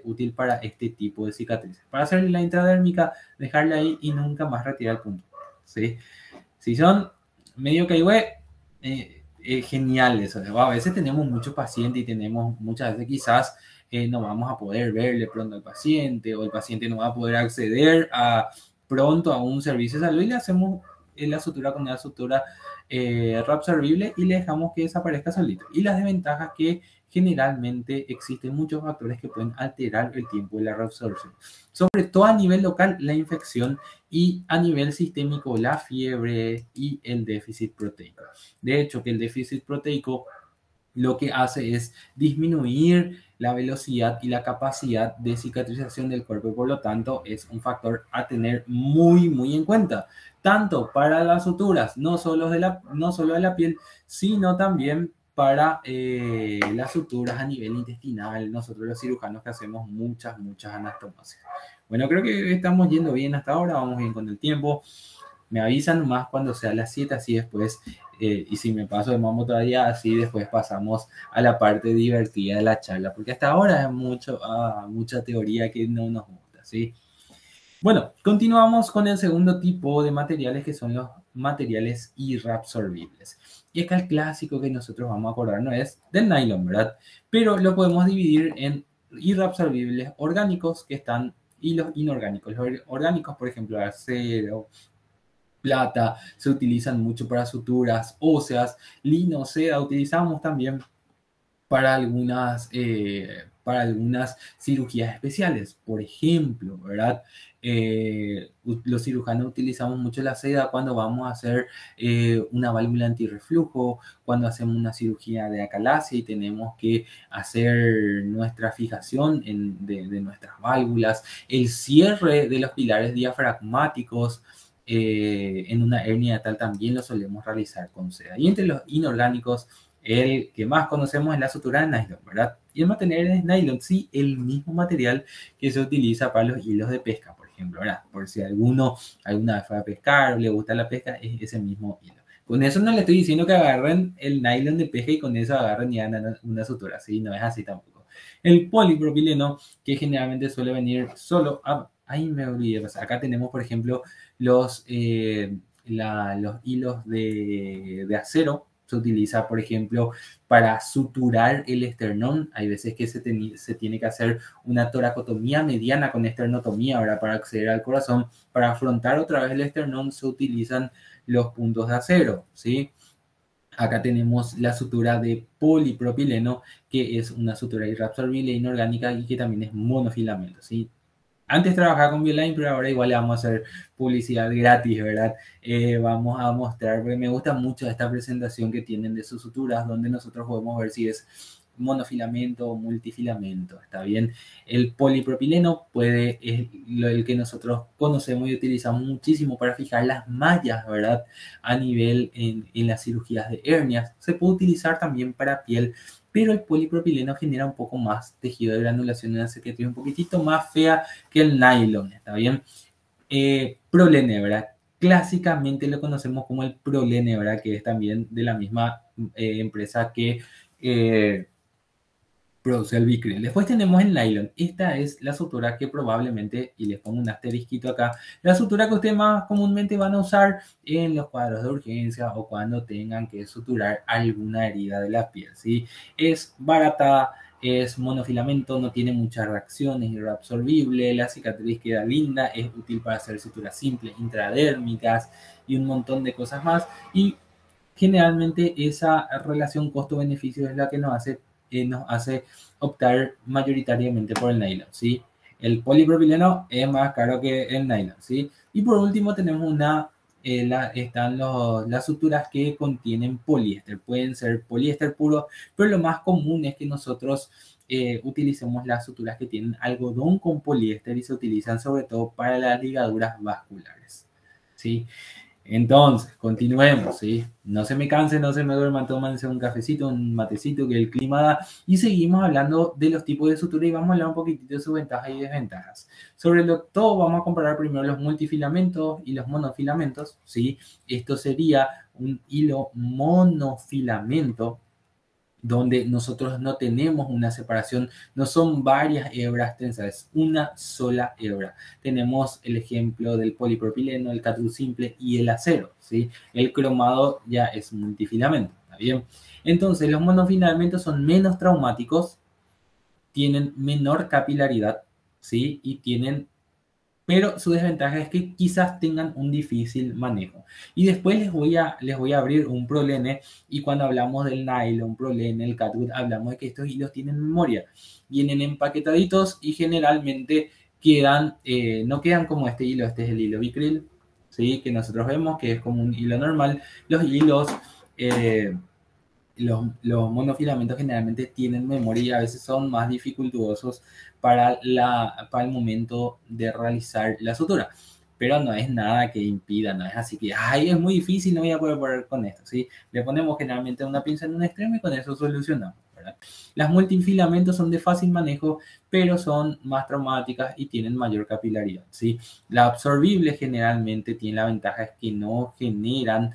útil para este tipo de cicatrices. Para hacer la intradérmica, dejarla ahí y nunca más retirar el punto. ¿Sí? Si son medio caigüe, geniales. A veces tenemos muchos pacientes y tenemos muchas veces quizás no vamos a poder verle pronto al paciente o el paciente no va a poder acceder pronto a un servicio de salud y le hacemos la sutura con una sutura reabsorbible y le dejamos que desaparezca solito. Y las desventajas que generalmente existen muchos factores que pueden alterar el tiempo de la reabsorción. Sobre todo a nivel local, la infección y a nivel sistémico, la fiebre y el déficit proteico. De hecho, que el déficit proteico lo que hace es disminuir la velocidad y la capacidad de cicatrización del cuerpo y por lo tanto es un factor a tener muy en cuenta, tanto para las suturas, no solo de la piel, sino también para las suturas a nivel intestinal, nosotros los cirujanos que hacemos muchas anastomosis. Bueno, creo que estamos yendo bien hasta ahora, vamos bien con el tiempo. Me avisan más cuando sea las 7, así después, y si me paso de mambo todavía, así después pasamos a la parte divertida de la charla, porque hasta ahora es mucha teoría que no nos gusta, ¿sí? Bueno, continuamos con el segundo tipo de materiales que son los materiales irreabsorbibles. Y acá el clásico que nosotros vamos a acordarnos es del nylon, ¿verdad? Pero lo podemos dividir en irreabsorbibles orgánicos y los inorgánicos. Los orgánicos, por ejemplo, acero, plata, se utilizan mucho para suturas óseas, lino, seda, utilizamos también para algunas cirugías especiales, por ejemplo, ¿verdad? los cirujanos utilizamos mucho la seda cuando vamos a hacer una válvula antirreflujo, cuando hacemos una cirugía de acalasia y tenemos que hacer nuestra fijación de nuestras válvulas, el cierre de los pilares diafragmáticos. En una hernia tal también lo solemos realizar con seda. Y entre los inorgánicos, el que más conocemos es la sutura de nylon, ¿verdad? Y el material es nylon, sí, el mismo material que se utiliza para los hilos de pesca, por ejemplo, ¿verdad? Por si alguna vez fue a pescar o le gusta la pesca, es ese mismo hilo. Con eso no le estoy diciendo que agarren el nylon de pesca y con eso agarren y hagan una sutura, ¿sí? No es así tampoco. El polipropileno, que generalmente suele venir solo ahí me olvidé, pues acá tenemos, por ejemplo, los hilos de acero. Se utiliza, por ejemplo, para suturar el esternón. Hay veces que se tiene que hacer una toracotomía mediana con esternotomía, ¿verdad? Para acceder al corazón. Para afrontar otra vez el esternón se utilizan los puntos de acero, ¿sí? Acá tenemos la sutura de polipropileno, que es una sutura irreabsorbible e inorgánica y que también es monofilamento, ¿sí? Antes trabajaba con Bioline, pero ahora igual le vamos a hacer publicidad gratis, ¿verdad? Vamos a mostrar, porque me gusta mucho esta presentación que tienen de sus suturas, donde nosotros podemos ver si es monofilamento o multifilamento, ¿está bien? El polipropileno es el que nosotros conocemos y utilizamos muchísimo para fijar las mallas, ¿verdad? A nivel en las cirugías de hernias. Se puede utilizar también para piel, pero el polipropileno genera un poco más tejido de granulación en la cicatriz, un poquitito más fea que el nylon, ¿está bien? Prolene, ¿verdad? Clásicamente lo conocemos como el prolene, ¿verdad? Que es también de la misma empresa que produce el Vicryl. Después tenemos el nylon. Esta es la sutura que probablemente, y les pongo un asterisquito acá, la sutura que ustedes más comúnmente van a usar en los cuadros de urgencia o cuando tengan que suturar alguna herida de la piel, ¿sí? Es barata, es monofilamento, no tiene muchas reacciones, es reabsorbible, la cicatriz queda linda, es útil para hacer suturas simples, intradérmicas y un montón de cosas más. Y generalmente esa relación costo-beneficio es la que nos hace optar mayoritariamente por el nylon, ¿sí? El polipropileno es más caro que el nylon, ¿sí? Y por último tenemos están las suturas que contienen poliéster. Pueden ser poliéster puro, pero lo más común es que nosotros utilicemos las suturas que tienen algodón con poliéster y se utilizan sobre todo para las ligaduras vasculares, ¿sí? Entonces, continuemos, ¿sí? No se me canse, no se me duerman, tómense un cafecito, un matecito que el clima da. Y seguimos hablando de los tipos de sutura y vamos a hablar un poquitito de sus ventajas y desventajas. Sobre todo vamos a comparar primero los multifilamentos y los monofilamentos, ¿sí? Esto sería un hilo monofilamento, donde nosotros no tenemos una separación, no son varias hebras tensas, es una sola hebra. Tenemos el ejemplo del polipropileno, el catgut simple y el acero, ¿sí? El cromado ya es multifilamento, ¿está bien? Entonces, los monofilamentos son menos traumáticos, tienen menor capilaridad, ¿sí? Pero su desventaja es que quizás tengan un difícil manejo. Y después les voy a abrir un prolene, y cuando hablamos del nylon, prolene, el catgut, hablamos de que estos hilos tienen memoria. Vienen empaquetaditos y generalmente no quedan como este hilo. Este es el hilo Vicryl, ¿sí? Que nosotros vemos que es como un hilo normal. Los hilos... los monofilamentos generalmente tienen memoria y a veces son más dificultosos para el momento de realizar la sutura. Pero no es nada que impida, no es así que, ay, es muy difícil, no voy a poder con esto, ¿sí? Le ponemos generalmente una pinza en un extremo y con eso solucionamos, ¿verdad? Las multifilamentos son de fácil manejo, pero son más traumáticas y tienen mayor capilaridad, ¿sí? La absorbible generalmente tiene la ventaja es que no generan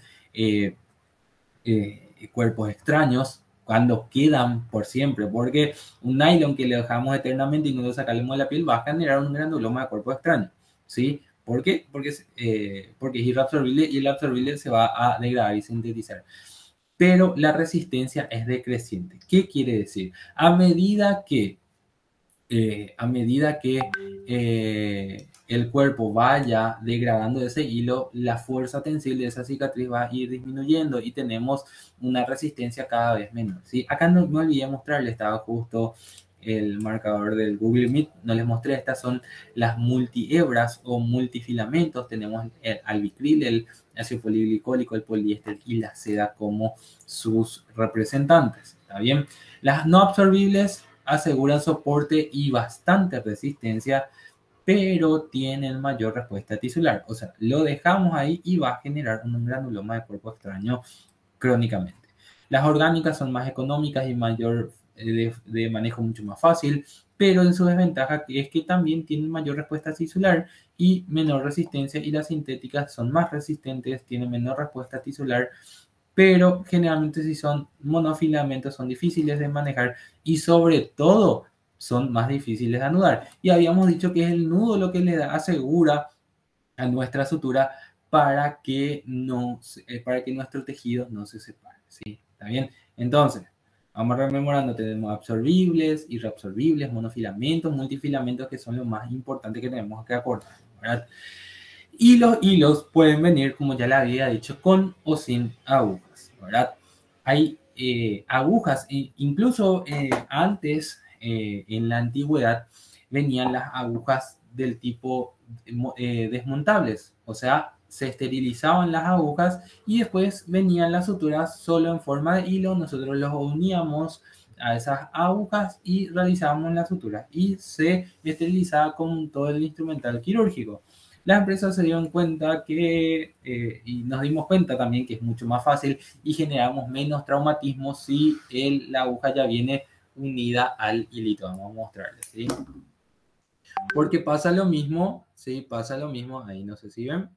cuerpos extraños cuando quedan por siempre, porque un nylon que le dejamos eternamente y no lo sacamos de la piel va a generar un granuloma de cuerpo extraño, ¿sí? ¿Por qué? Porque es irreabsorbible y el absorbible se va a degradar y sintetizar. Pero la resistencia es decreciente. ¿Qué quiere decir? A medida que el cuerpo vaya degradando ese hilo, la fuerza tensible de esa cicatriz va a ir disminuyendo y tenemos una resistencia cada vez menor, ¿sí? Acá no olvidé mostrarles, estaba justo el marcador del Google Meet, no les mostré, estas son las multihebras o multifilamentos. Tenemos el albicril, el ácido poliglicólico, el poliéster y la seda como sus representantes. ¿Está bien? Las no absorbibles aseguran soporte y bastante resistencia, pero tienen mayor respuesta tisular. O sea, lo dejamos ahí y va a generar un granuloma de cuerpo extraño crónicamente. Las orgánicas son más económicas y mayor de manejo mucho más fácil, pero en su desventaja es que también tienen mayor respuesta tisular y menor resistencia, y las sintéticas son más resistentes, tienen menor respuesta tisular, pero generalmente si son monofilamentos son difíciles de manejar y sobre todo son más difíciles de anudar. Y habíamos dicho que es el nudo lo que le da, asegura a nuestra sutura para que nuestro tejido no se separe, ¿sí? ¿Está bien? Entonces, vamos rememorando, tenemos absorbibles, irreabsorbibles, monofilamentos, multifilamentos, que son los más importantes que tenemos que acordar, ¿verdad? Y los hilos pueden venir, como ya le había dicho, con o sin agujas, ¿verdad? Hay agujas, incluso antes, en la antigüedad, venían las agujas del tipo desmontables, o sea, se esterilizaban las agujas y después venían las suturas solo en forma de hilo. Nosotros los uníamos a esas agujas y realizábamos la sutura y se esterilizaba con todo el instrumental quirúrgico. Las empresas se dieron cuenta que, y nos dimos cuenta también que es mucho más fácil y generamos menos traumatismo si la aguja ya viene unida al hilito. Vamos a mostrarles, ¿sí? Porque pasa lo mismo, ¿sí? Pasa lo mismo, ahí no sé si ven,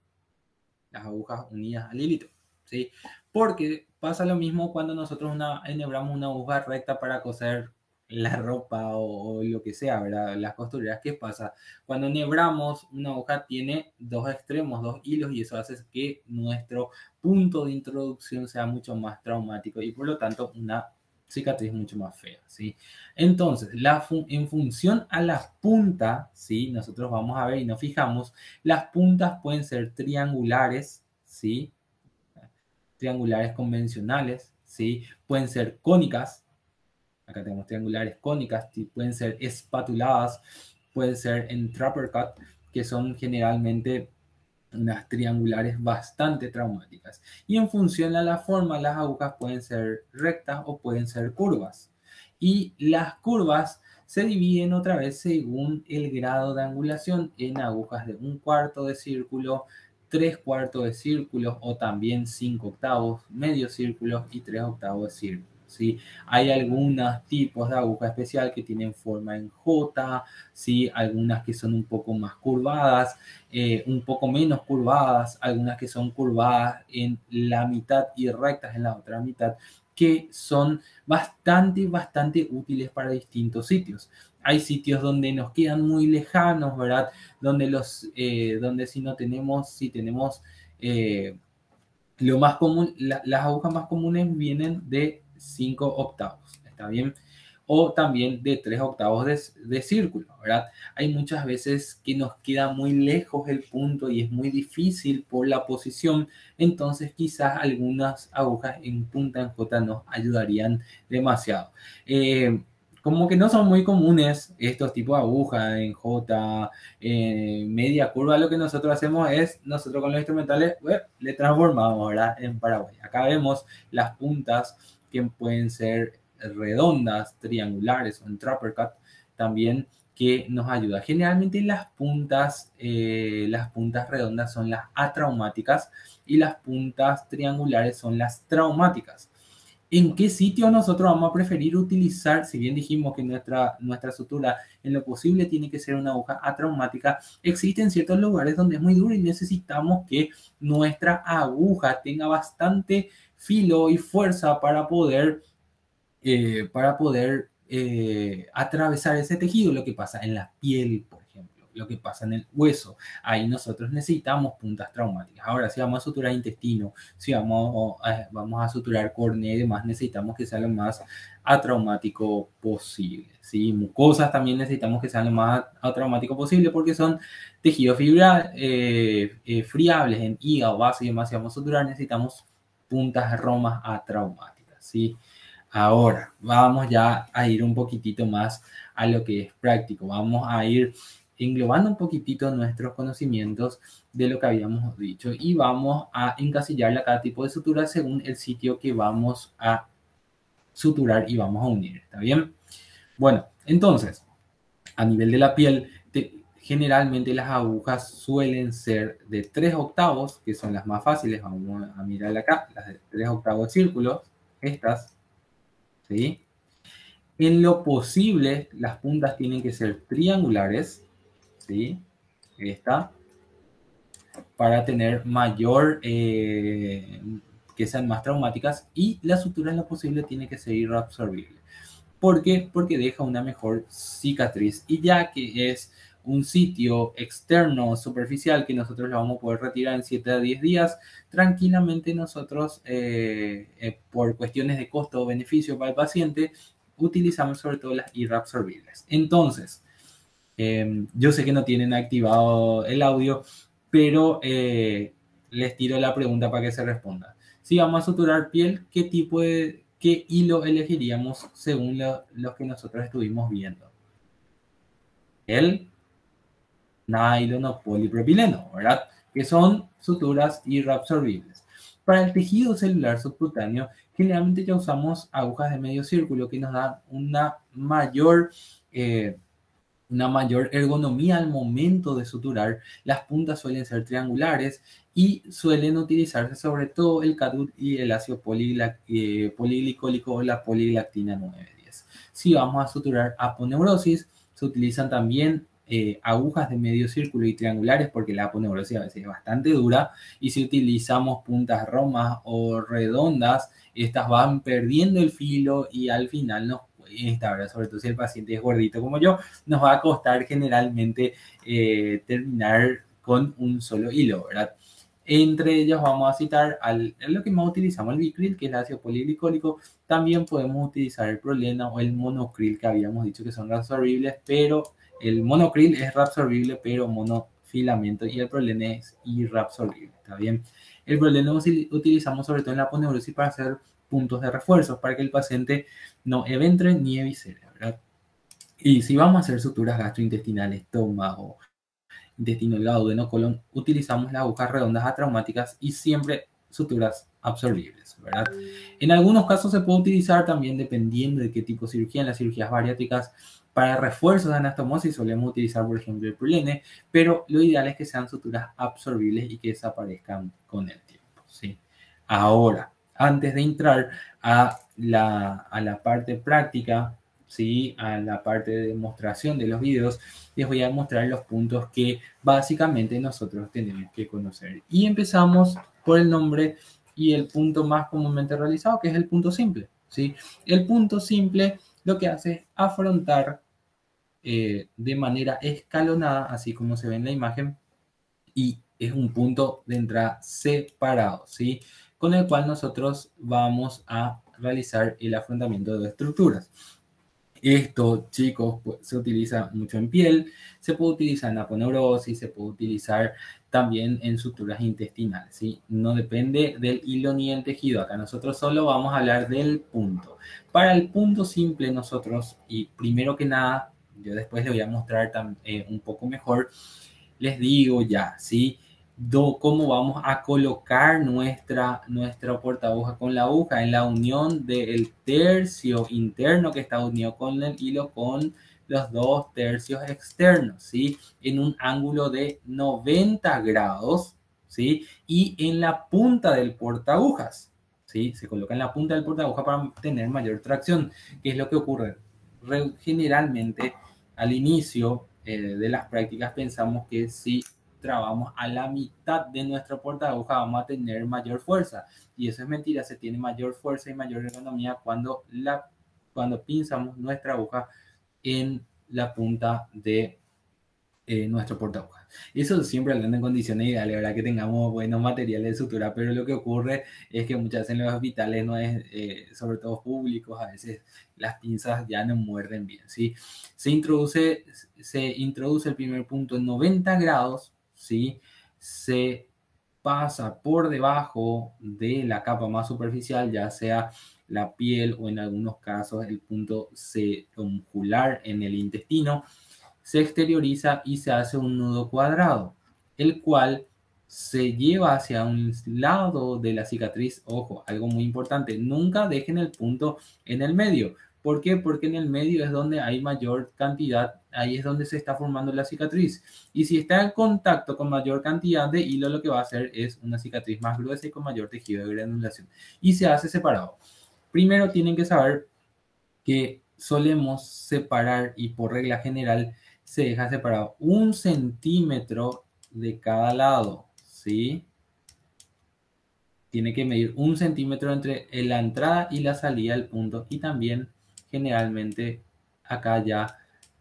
las agujas unidas al hilito, ¿sí? Porque pasa lo mismo cuando nosotros enhebramos una aguja recta para coser la ropa o lo que sea, ¿verdad? Las costureras, ¿qué pasa? Cuando enhebramos, una aguja tiene dos extremos, dos hilos, y eso hace que nuestro punto de introducción sea mucho más traumático y por lo tanto una cicatriz mucho más fea, ¿sí? Entonces, en función a las puntas, ¿sí? Nosotros vamos a ver y nos fijamos, las puntas pueden ser triangulares, ¿sí? Triangulares convencionales, ¿sí? Pueden ser cónicas, acá tenemos triangulares cónicas, pueden ser espatuladas, pueden ser en trapper cut, que son generalmente unas triangulares bastante traumáticas. Y en función a la forma, las agujas pueden ser rectas o pueden ser curvas. Y las curvas se dividen otra vez según el grado de angulación en agujas de 1/4 de círculo, 3/4 de círculo o también 5/8, medio círculo y 3/8 de círculo. ¿Sí? Hay algunos tipos de aguja especial que tienen forma en J, ¿sí? Algunas que son un poco más curvadas, un poco menos curvadas, algunas que son curvadas en la mitad y rectas en la otra mitad, que son bastante útiles para distintos sitios. Hay sitios donde nos quedan muy lejanos, ¿verdad? Donde si tenemos lo más común, las agujas más comunes vienen de 5/8, ¿está bien? O también de 3/8 de círculo, ¿verdad? Hay muchas veces que nos queda muy lejos el punto y es muy difícil por la posición, entonces quizás algunas agujas en punta en J nos ayudarían demasiado. Como que no son muy comunes estos tipos de agujas en J, media curva. Lo que nosotros hacemos es, nosotros con los instrumentales, le transformamos, ¿verdad? En Paraguay. Acá vemos las puntas que pueden ser redondas, triangulares o en trapper cut también, que nos ayuda. Generalmente las puntas redondas son las atraumáticas y las puntas triangulares son las traumáticas. ¿En qué sitio nosotros vamos a preferir utilizar? Si bien dijimos que nuestra sutura en lo posible tiene que ser una aguja atraumática, existen ciertos lugares donde es muy duro y necesitamos que nuestra aguja tenga bastante filo y fuerza para poder atravesar ese tejido. Lo que pasa en la piel, por ejemplo, lo que pasa en el hueso, ahí nosotros necesitamos puntas traumáticas. Ahora, si vamos a suturar intestino, si vamos a suturar córnea y demás, necesitamos que sea lo más atraumático posible, ¿sí? Mucosas también necesitamos que sean lo más atraumático posible porque son tejidos friables en hígado, vaso y demás. Si vamos a suturar, necesitamos puntas romas atraumáticas, ¿sí? Ahora, vamos ya a ir un poquitito más a lo que es práctico. Vamos a ir englobando un poquitito nuestros conocimientos de lo que habíamos dicho y vamos a encasillarle a cada tipo de sutura según el sitio que vamos a suturar y vamos a unir. ¿Está bien? Bueno, entonces, a nivel de la piel, generalmente las agujas suelen ser de 3 octavos, que son las más fáciles. Vamos a mirar acá, las de 3 octavos círculos, estas, ¿sí? En lo posible, las puntas tienen que ser triangulares, ¿sí? Esta, para tener mayor, que sean más traumáticas, y la sutura en lo posible tiene que ser hidroabsorbible. ¿Por qué? Porque deja una mejor cicatriz, y ya que es un sitio externo superficial que nosotros lo vamos a poder retirar en 7 a 10 días, tranquilamente nosotros, por cuestiones de costo o beneficio para el paciente, utilizamos sobre todo las hidroabsorbibles. Entonces, yo sé que no tienen activado el audio, pero les tiro la pregunta para que se responda. Si vamos a suturar piel, ¿qué hilo elegiríamos según los que nosotros estuvimos viendo? El nylon o polipropileno, ¿verdad? Que son suturas hidroabsorbibles. Para el tejido celular subcutáneo, generalmente ya usamos agujas de medio círculo que nos dan una mayor ergonomía al momento de suturar. Las puntas suelen ser triangulares y suelen utilizarse sobre todo el CADUT y el ácido poliglicólico o la poliglicina 910. Si vamos a suturar aponeurosis, se utilizan también agujas de medio círculo y triangulares porque la aponeurosis a veces es bastante dura, y si utilizamos puntas romas o redondas, estas van perdiendo el filo y al final nos esta, sobre todo si el paciente es gordito como yo, nos va a costar generalmente terminar con un solo hilo, ¿verdad? Entre ellos vamos a citar lo que más utilizamos, el Vicryl, que es el ácido poliglicólico. También podemos utilizar el Prolena o el Monocril, que habíamos dicho que son reabsorbibles, pero el Monocril es reabsorbible, pero monofilamento, y el Prolena es irreabsorbible, ¿está bien? El Prolena lo utilizamos sobre todo en la aponeurosis para hacer puntos de refuerzo, para que el paciente no eventre ni eviscere, ¿verdad? Y si vamos a hacer suturas gastrointestinales, estómago, intestino delgado, duodeno, colon, utilizamos las agujas redondas atraumáticas y siempre suturas absorbibles, ¿verdad? En algunos casos se puede utilizar también, dependiendo de qué tipo de cirugía, en las cirugías bariátricas, para refuerzos de anastomosis solemos utilizar, por ejemplo, el Prolene, pero lo ideal es que sean suturas absorbibles y que desaparezcan con el tiempo, ¿sí? Ahora, antes de entrar a la parte práctica, ¿sí? A la parte de demostración de los videos, les voy a mostrar los puntos que básicamente nosotros tenemos que conocer. Y empezamos por el nombre y el punto más comúnmente realizado, que es el punto simple, ¿sí? El punto simple lo que hace es afrontar de manera escalonada, así como se ve en la imagen, y es un punto de entrada separado, ¿sí? Con el cual nosotros vamos a realizar el afrontamiento de estructuras. Esto, chicos, pues, se utiliza mucho en piel, se puede utilizar en aponeurosis, se puede utilizar también en suturas intestinales, ¿sí? No depende del hilo ni del tejido. Acá nosotros solo vamos a hablar del punto. Para el punto simple nosotros, y primero que nada, yo después les voy a mostrar un poco mejor, les digo ya, ¿sí? Cómo vamos a colocar nuestra portaaguja con la aguja en la unión del tercio interno que está unido con el hilo con los 2 tercios externos, ¿sí? En un ángulo de 90 grados, ¿sí? Y en la punta del portaagujas, ¿sí? Se coloca en la punta del portaaguja para tener mayor tracción. ¿Qué es lo que ocurre? Generalmente, al inicio de las prácticas pensamos que si trabamos a la mitad de nuestra portaaguja vamos a tener mayor fuerza, y eso es mentira. Se tiene mayor fuerza y mayor ergonomía cuando pinzamos nuestra aguja en la punta de nuestro portaagujas. Eso siempre hablando en condiciones ideales, ¿verdad? Que tengamos buenos materiales de sutura, pero lo que ocurre es que muchas veces en los hospitales, no es, sobre todo públicos, a veces las pinzas ya no muerden bien, ¿sí? Se introduce el primer punto en 90 grados, ¿sí? Se pasa por debajo de la capa más superficial, ya sea la piel o en algunos casos el punto circunflejar en el intestino, se exterioriza y se hace un nudo cuadrado, el cual se lleva hacia un lado de la cicatriz. Ojo, algo muy importante, nunca dejen el punto en el medio. ¿Por qué? Porque en el medio es donde hay mayor cantidad, ahí es donde se está formando la cicatriz. Y si está en contacto con mayor cantidad de hilo, lo que va a hacer es una cicatriz más gruesa y con mayor tejido de granulación. Y se hace separado. Primero tienen que saber que solemos separar y por regla general se deja separado 1 centímetro de cada lado, ¿sí? Tiene que medir 1 centímetro entre la entrada y la salida del punto y también generalmente acá ya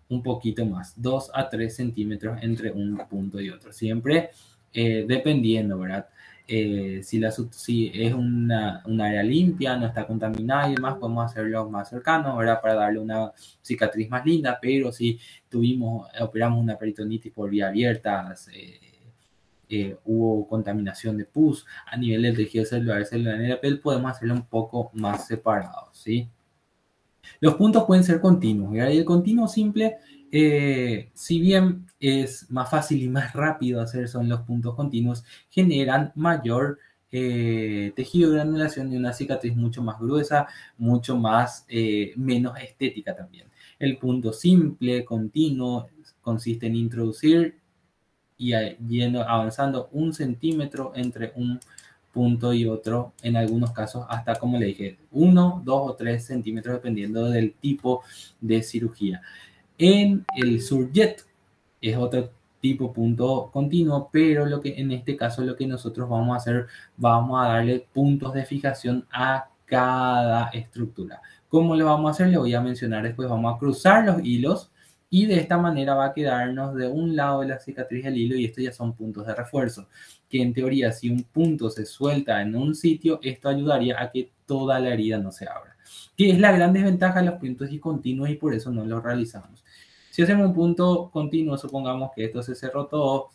un poquito más, 2 a 3 centímetros entre un punto y otro, siempre dependiendo, ¿verdad? Si es un área limpia, no está contaminada y demás, podemos hacerlo más cercano, ¿verdad? Para darle una cicatriz más linda, pero si operamos una peritonitis por vía abierta, hubo contaminación de pus a nivel del tejido celular en la piel, podemos hacerlo un poco más separado, ¿sí? Los puntos pueden ser continuos, ¿verdad? Y el continuo simple, si bien es más fácil y más rápido hacer son los puntos continuos, generan mayor tejido de granulación y una cicatriz mucho más gruesa, mucho más, menos estética también. El punto simple, continuo, consiste en introducir y avanzando 1 centímetro entre un punto y otro, en algunos casos hasta, como le dije, 1, 2 o 3 centímetros dependiendo del tipo de cirugía. En el surjet es otro tipo punto continuo, pero en este caso lo que nosotros vamos a hacer, vamos a darle puntos de fijación a cada estructura. ¿Cómo lo vamos a hacer? Le voy a mencionar después. Vamos a cruzar los hilos y de esta manera va a quedarnos de un lado de la cicatriz el hilo y estos ya son puntos de refuerzo, que en teoría si un punto se suelta en un sitio, esto ayudaría a que toda la herida no se abra, que es la gran desventaja de los puntos discontinuos y por eso no los realizamos. Si hacemos un punto continuo, supongamos que esto se cerró todo,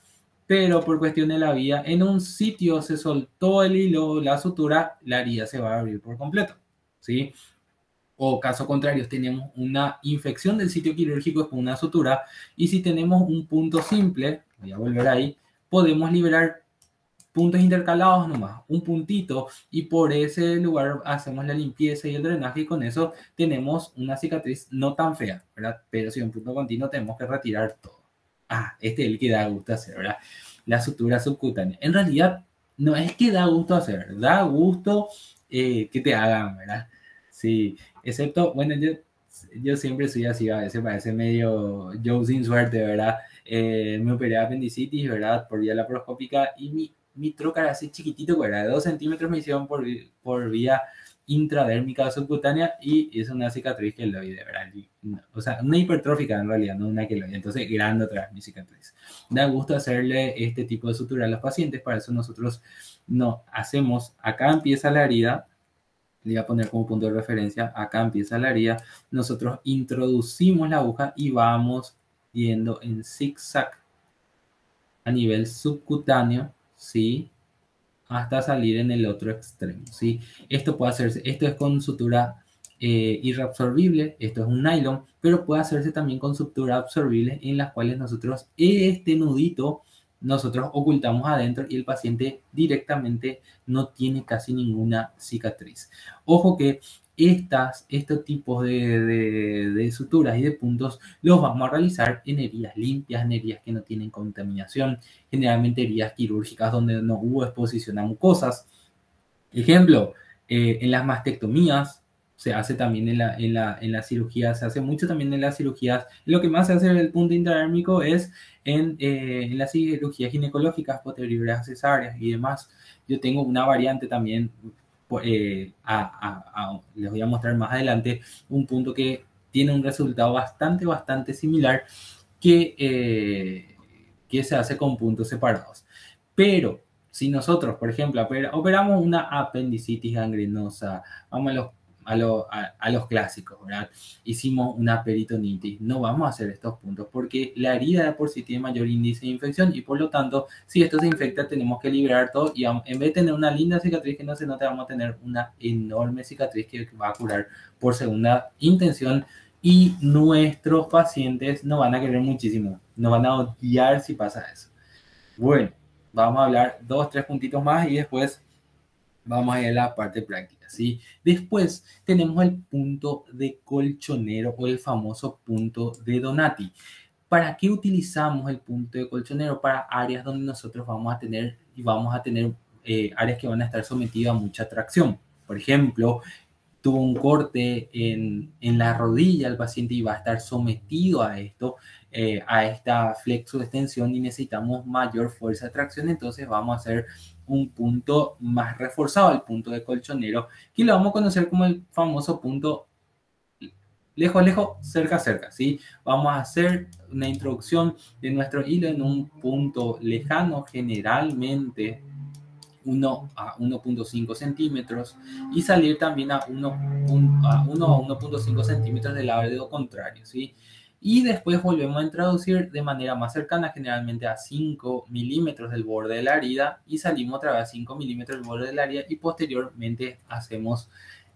pero por cuestión de la vía, en un sitio se soltó el hilo, la sutura, la herida se va a abrir por completo, ¿sí? O caso contrario, tenemos una infección del sitio quirúrgico con una sutura y si tenemos un punto simple, voy a volver ahí, podemos liberar puntos intercalados nomás, un puntito, y por ese lugar hacemos la limpieza y el drenaje y con eso tenemos una cicatriz no tan fea, ¿verdad? Pero si un punto continuo tenemos que retirar todo. Este es el que da gusto hacer, ¿verdad? La sutura subcutánea. En realidad, no es que da gusto hacer, da gusto que te hagan, ¿verdad? Sí, excepto, bueno, yo siempre soy así, a veces parece medio yo sin suerte, ¿verdad? Me operé de apendicitis, ¿verdad? Por vía laparoscópica y mi trocar así chiquitito, ¿verdad? De 2 centímetros me hicieron por vía intradérmica subcutánea y es una cicatriz queloide, ¿verdad? O sea, una hipertrófica en realidad, no una queloide. Entonces, grande otra vez mi cicatriz. Da gusto hacerle este tipo de sutura a los pacientes, para eso nosotros no hacemos, acá empieza la herida, le voy a poner como punto de referencia, acá empieza la herida, nosotros introducimos la aguja y vamos yendo en zigzag a nivel subcutáneo, ¿sí? Hasta salir en el otro extremo, ¿sí? Esto puede hacerse, esto es con sutura irreabsorbible, esto es un nylon, pero puede hacerse también con sutura absorbible en las cuales nosotros este nudito nosotros ocultamos adentro y el paciente directamente no tiene casi ninguna cicatriz. Ojo que estos tipos de suturas y de puntos los vamos a realizar en heridas limpias, en heridas que no tienen contaminación, generalmente heridas quirúrgicas donde no hubo exposición a mucosas. Ejemplo, en las mastectomías se hace también en la cirugía, se hace mucho también en las cirugías. Lo que más se hace en el punto intradérmico es en las cirugías ginecológicas, posteriores cesáreas y demás. Yo tengo una variante también, les voy a mostrar más adelante, un punto que tiene un resultado bastante similar que se hace con puntos separados. Pero si nosotros, por ejemplo, operamos una apendicitis gangrenosa, vamos a los clásicos, ¿verdad? Hicimos una peritonitis, no vamos a hacer estos puntos porque la herida de por sí tiene mayor índice de infección y por lo tanto, si esto se infecta, tenemos que liberar todo y en vez de tener una linda cicatriz que no se nota, vamos a tener una enorme cicatriz que va a curar por segunda intención y nuestros pacientes nos van a querer muchísimo, nos van a odiar si pasa eso. Bueno, vamos a hablar 2, 3 puntitos más y después vamos a ir a la parte práctica, ¿sí? Después tenemos el punto de colchonero o el famoso punto de Donati. ¿Para qué utilizamos el punto de colchonero? Para áreas donde nosotros vamos a tener áreas que van a estar sometidas a mucha tracción. Por ejemplo, tuvo un corte en la rodilla el paciente y va a estar sometido a esto, a esta flexoextensión y necesitamos mayor fuerza de tracción, entonces vamos a hacer un punto más reforzado, el punto de colchonero, que lo vamos a conocer como el famoso punto lejos, lejos, cerca, cerca, ¿sí? Vamos a hacer una introducción de nuestro hilo en un punto lejano, generalmente 1 a 1.5 centímetros y salir también a 1 a 1.5 centímetros del lado contrario, ¿sí? Y después volvemos a introducir de manera más cercana, generalmente a 5 milímetros del borde de la herida y salimos otra vez a 5 milímetros del borde de la herida y posteriormente hacemos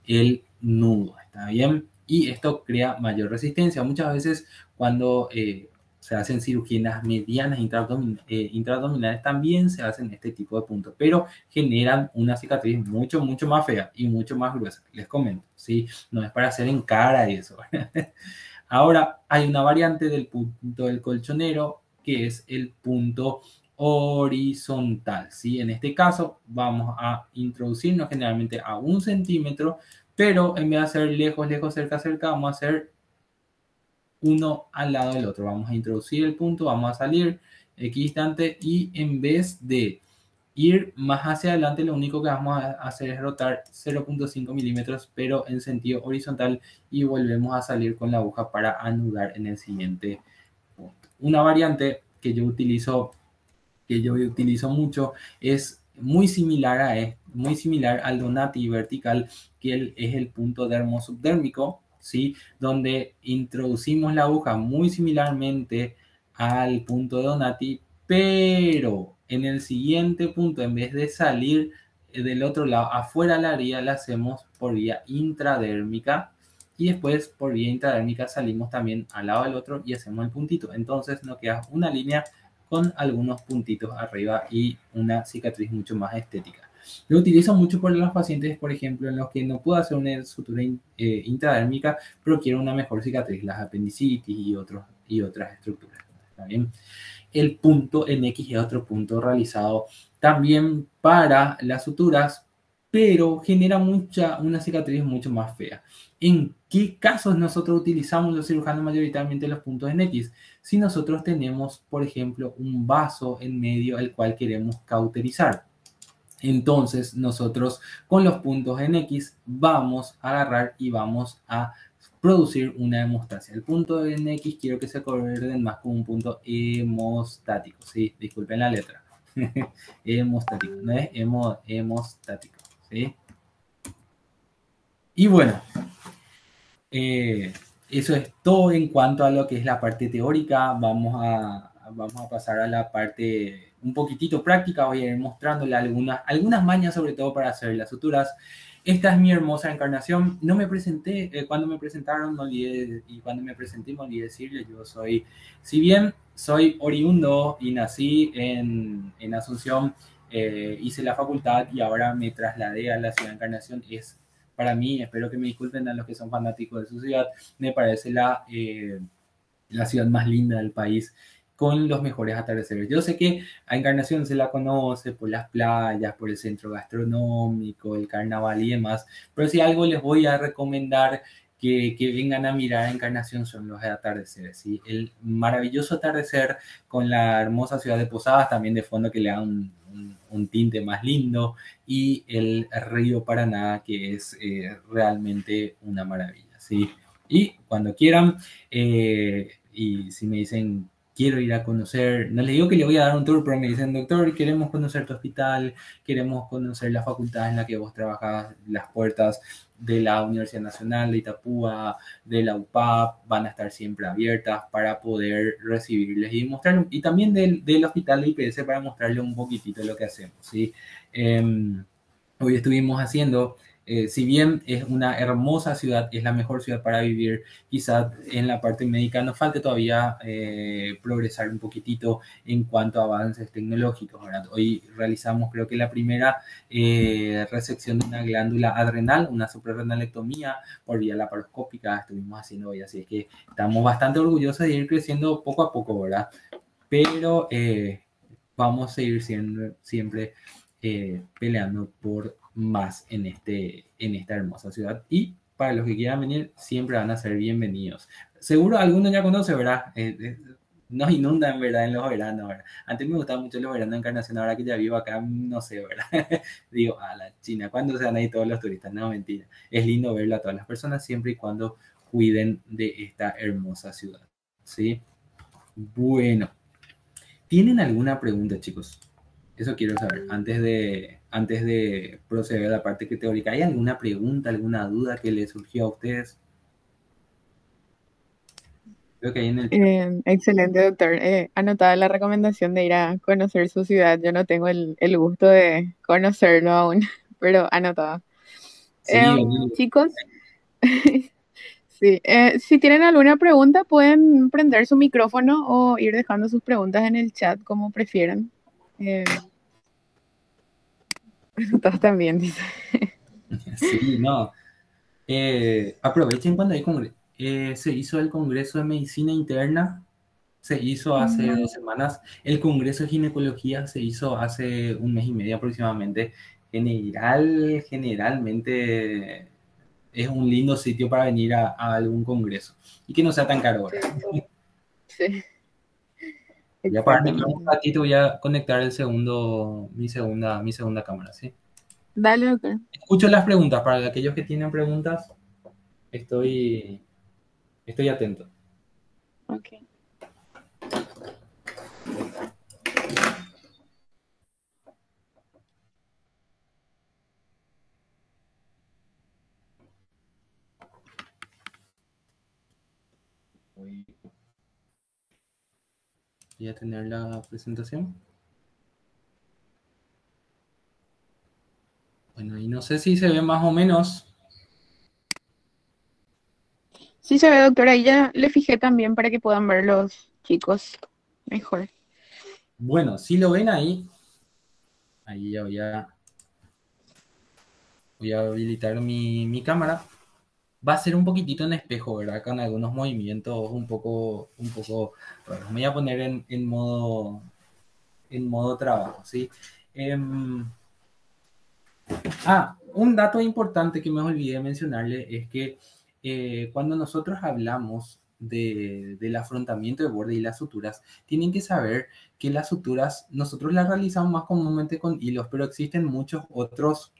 el nudo, ¿está bien? Y esto crea mayor resistencia. Muchas veces cuando se hacen cirugías medianas intraabdominales también se hacen este tipo de puntos, pero generan una cicatriz mucho, mucho más fea y mucho más gruesa. Les comento, ¿sí? No es para hacer en cara y eso. Ahora, hay una variante del punto del colchonero que es el punto horizontal, ¿sí? En este caso, vamos a introducirnos generalmente a 1 centímetro, pero en vez de hacer lejos, lejos, cerca, cerca, vamos a hacer uno al lado del otro. Vamos a introducir el punto, vamos a salir equidistante y en vez de ir más hacia adelante, lo único que vamos a hacer es rotar 0.5 milímetros, pero en sentido horizontal y volvemos a salir con la aguja para anudar en el siguiente punto. Una variante que yo utilizo mucho es muy similar al Donati vertical, que es el punto dermosubdérmico, ¿sí? Donde introducimos la aguja muy similarmente al punto de Donati, pero en el siguiente punto, en vez de salir del otro lado afuera de la herida, la hacemos por vía intradérmica y después por vía intradérmica salimos también al lado del otro y hacemos el puntito. Entonces nos queda una línea con algunos puntitos arriba y una cicatriz mucho más estética. Lo utilizo mucho por los pacientes, por ejemplo, en los que no puedo hacer una sutura intradérmica, pero quiero una mejor cicatriz, las apendicitis y otras estructuras. ¿Está bien? El punto en X es otro punto realizado también para las suturas, pero genera una cicatriz mucho más fea. ¿En qué casos nosotros utilizamos los cirujanos mayoritariamente los puntos en X? Si nosotros tenemos, por ejemplo, un vaso en medio el cual queremos cauterizar. Entonces, nosotros con los puntos en X vamos a agarrar y vamos a producir una hemostasia. El punto en X quiero que se acuerden más como un punto hemostático. Sí, disculpen la letra. Hemostático, no es hemostático. ¿Sí? Y bueno, eso es todo en cuanto a lo que es la parte teórica. Vamos a pasar a la parte un poquitito práctica. Voy a ir mostrándole algunas mañas, sobre todo para hacer las suturas. Esta es mi hermosa encarnación. No me presenté, cuando me presentaron, no olvidé, y cuando me presenté, me olvidé decirle, si bien soy oriundo y nací en Asunción, hice la facultad y ahora me trasladé a la ciudad de Encarnación, para mí, espero que me disculpen a los que son fanáticos de su ciudad, me parece la ciudad más linda del país, con los mejores atardeceres. Yo sé que a Encarnación se la conoce por las playas, por el centro gastronómico, el carnaval y demás, pero si algo les voy a recomendar que vengan a mirar a Encarnación son los atardeceres, ¿sí? El maravilloso atardecer con la hermosa ciudad de Posadas, también de fondo que le da un tinte más lindo, y el río Paraná, que es realmente una maravilla, ¿sí? Y cuando quieran, y si me dicen quiero ir a conocer, no le digo que le voy a dar un tour, pero me dicen, doctor, queremos conocer tu hospital, queremos conocer la facultad en la que vos trabajás, las puertas de la Universidad Nacional de Itapúa, de la UPAP, van a estar siempre abiertas para poder recibirles y mostrarles, y también del hospital de IPS para mostrarles un poquitito lo que hacemos, ¿sí? Hoy estuvimos haciendo, si bien es una hermosa ciudad, es la mejor ciudad para vivir, quizás en la parte médica nos falte todavía progresar un poquitito en cuanto a avances tecnológicos, ¿verdad? Hoy realizamos, creo que la primera resección de una glándula adrenal, una suprarrenalectomía por vía laparoscópica, estuvimos haciendo hoy, así es que estamos bastante orgullosos de ir creciendo poco a poco, ¿verdad? Pero vamos a seguir siempre peleando por más en esta hermosa ciudad. Y para los que quieran venir, siempre van a ser bienvenidos. Seguro algunos ya conoce, ¿verdad? Nos inundan, ¿verdad? En los veranos, ¿verdad? Antes me gustaban mucho los veranos de Encarnación, ahora que ya vivo acá, no sé, ¿verdad? Digo, a la China, ¿cuándo se van a ir todos los turistas? No, mentira. Es lindo verlo a todas las personas, siempre y cuando cuiden de esta hermosa ciudad, ¿sí? Bueno, ¿tienen alguna pregunta, chicos? Eso quiero saber, antes de proceder a la parte que teórica. ¿Hay alguna pregunta, alguna duda que les surgió a ustedes? Creo que hay en el... Excelente, doctor. Anotada la recomendación de ir a conocer su ciudad. Yo no tengo el gusto de conocerlo aún, pero anotada. Sí, Chicos, sí, si tienen alguna pregunta, pueden prender su micrófono o ir dejando sus preguntas en el chat, como prefieran. Todos también, dice. sí, no. Aprovechen cuando hay congreso. Se hizo el Congreso de Medicina Interna, se hizo hace 2 semanas. El Congreso de Ginecología se hizo hace un mes y medio aproximadamente. Generalmente es un lindo sitio para venir a algún congreso y que no sea tan caro ahora. Sí. Ya para un ratito voy a conectar mi segunda cámara, ¿sí? Dale, doctor. Escucho las preguntas. Para aquellos que tienen preguntas, estoy atento. Ok. Voy a tener la presentación. Bueno, y no sé si se ve más o menos. Sí se ve, doctora. Ahí ya le fijé también para que puedan ver los chicos mejor. Bueno, si lo ven ahí ya voy a habilitar mi cámara. Va a ser un poquitito en espejo, ¿verdad? Con algunos movimientos un poco raros. Me voy a poner en modo trabajo, ¿sí? Un dato importante que me olvidé mencionarle es que cuando nosotros hablamos del afrontamiento de borde y las suturas, tienen que saber que las suturas nosotros las realizamos más comúnmente con hilos, pero existen muchos otros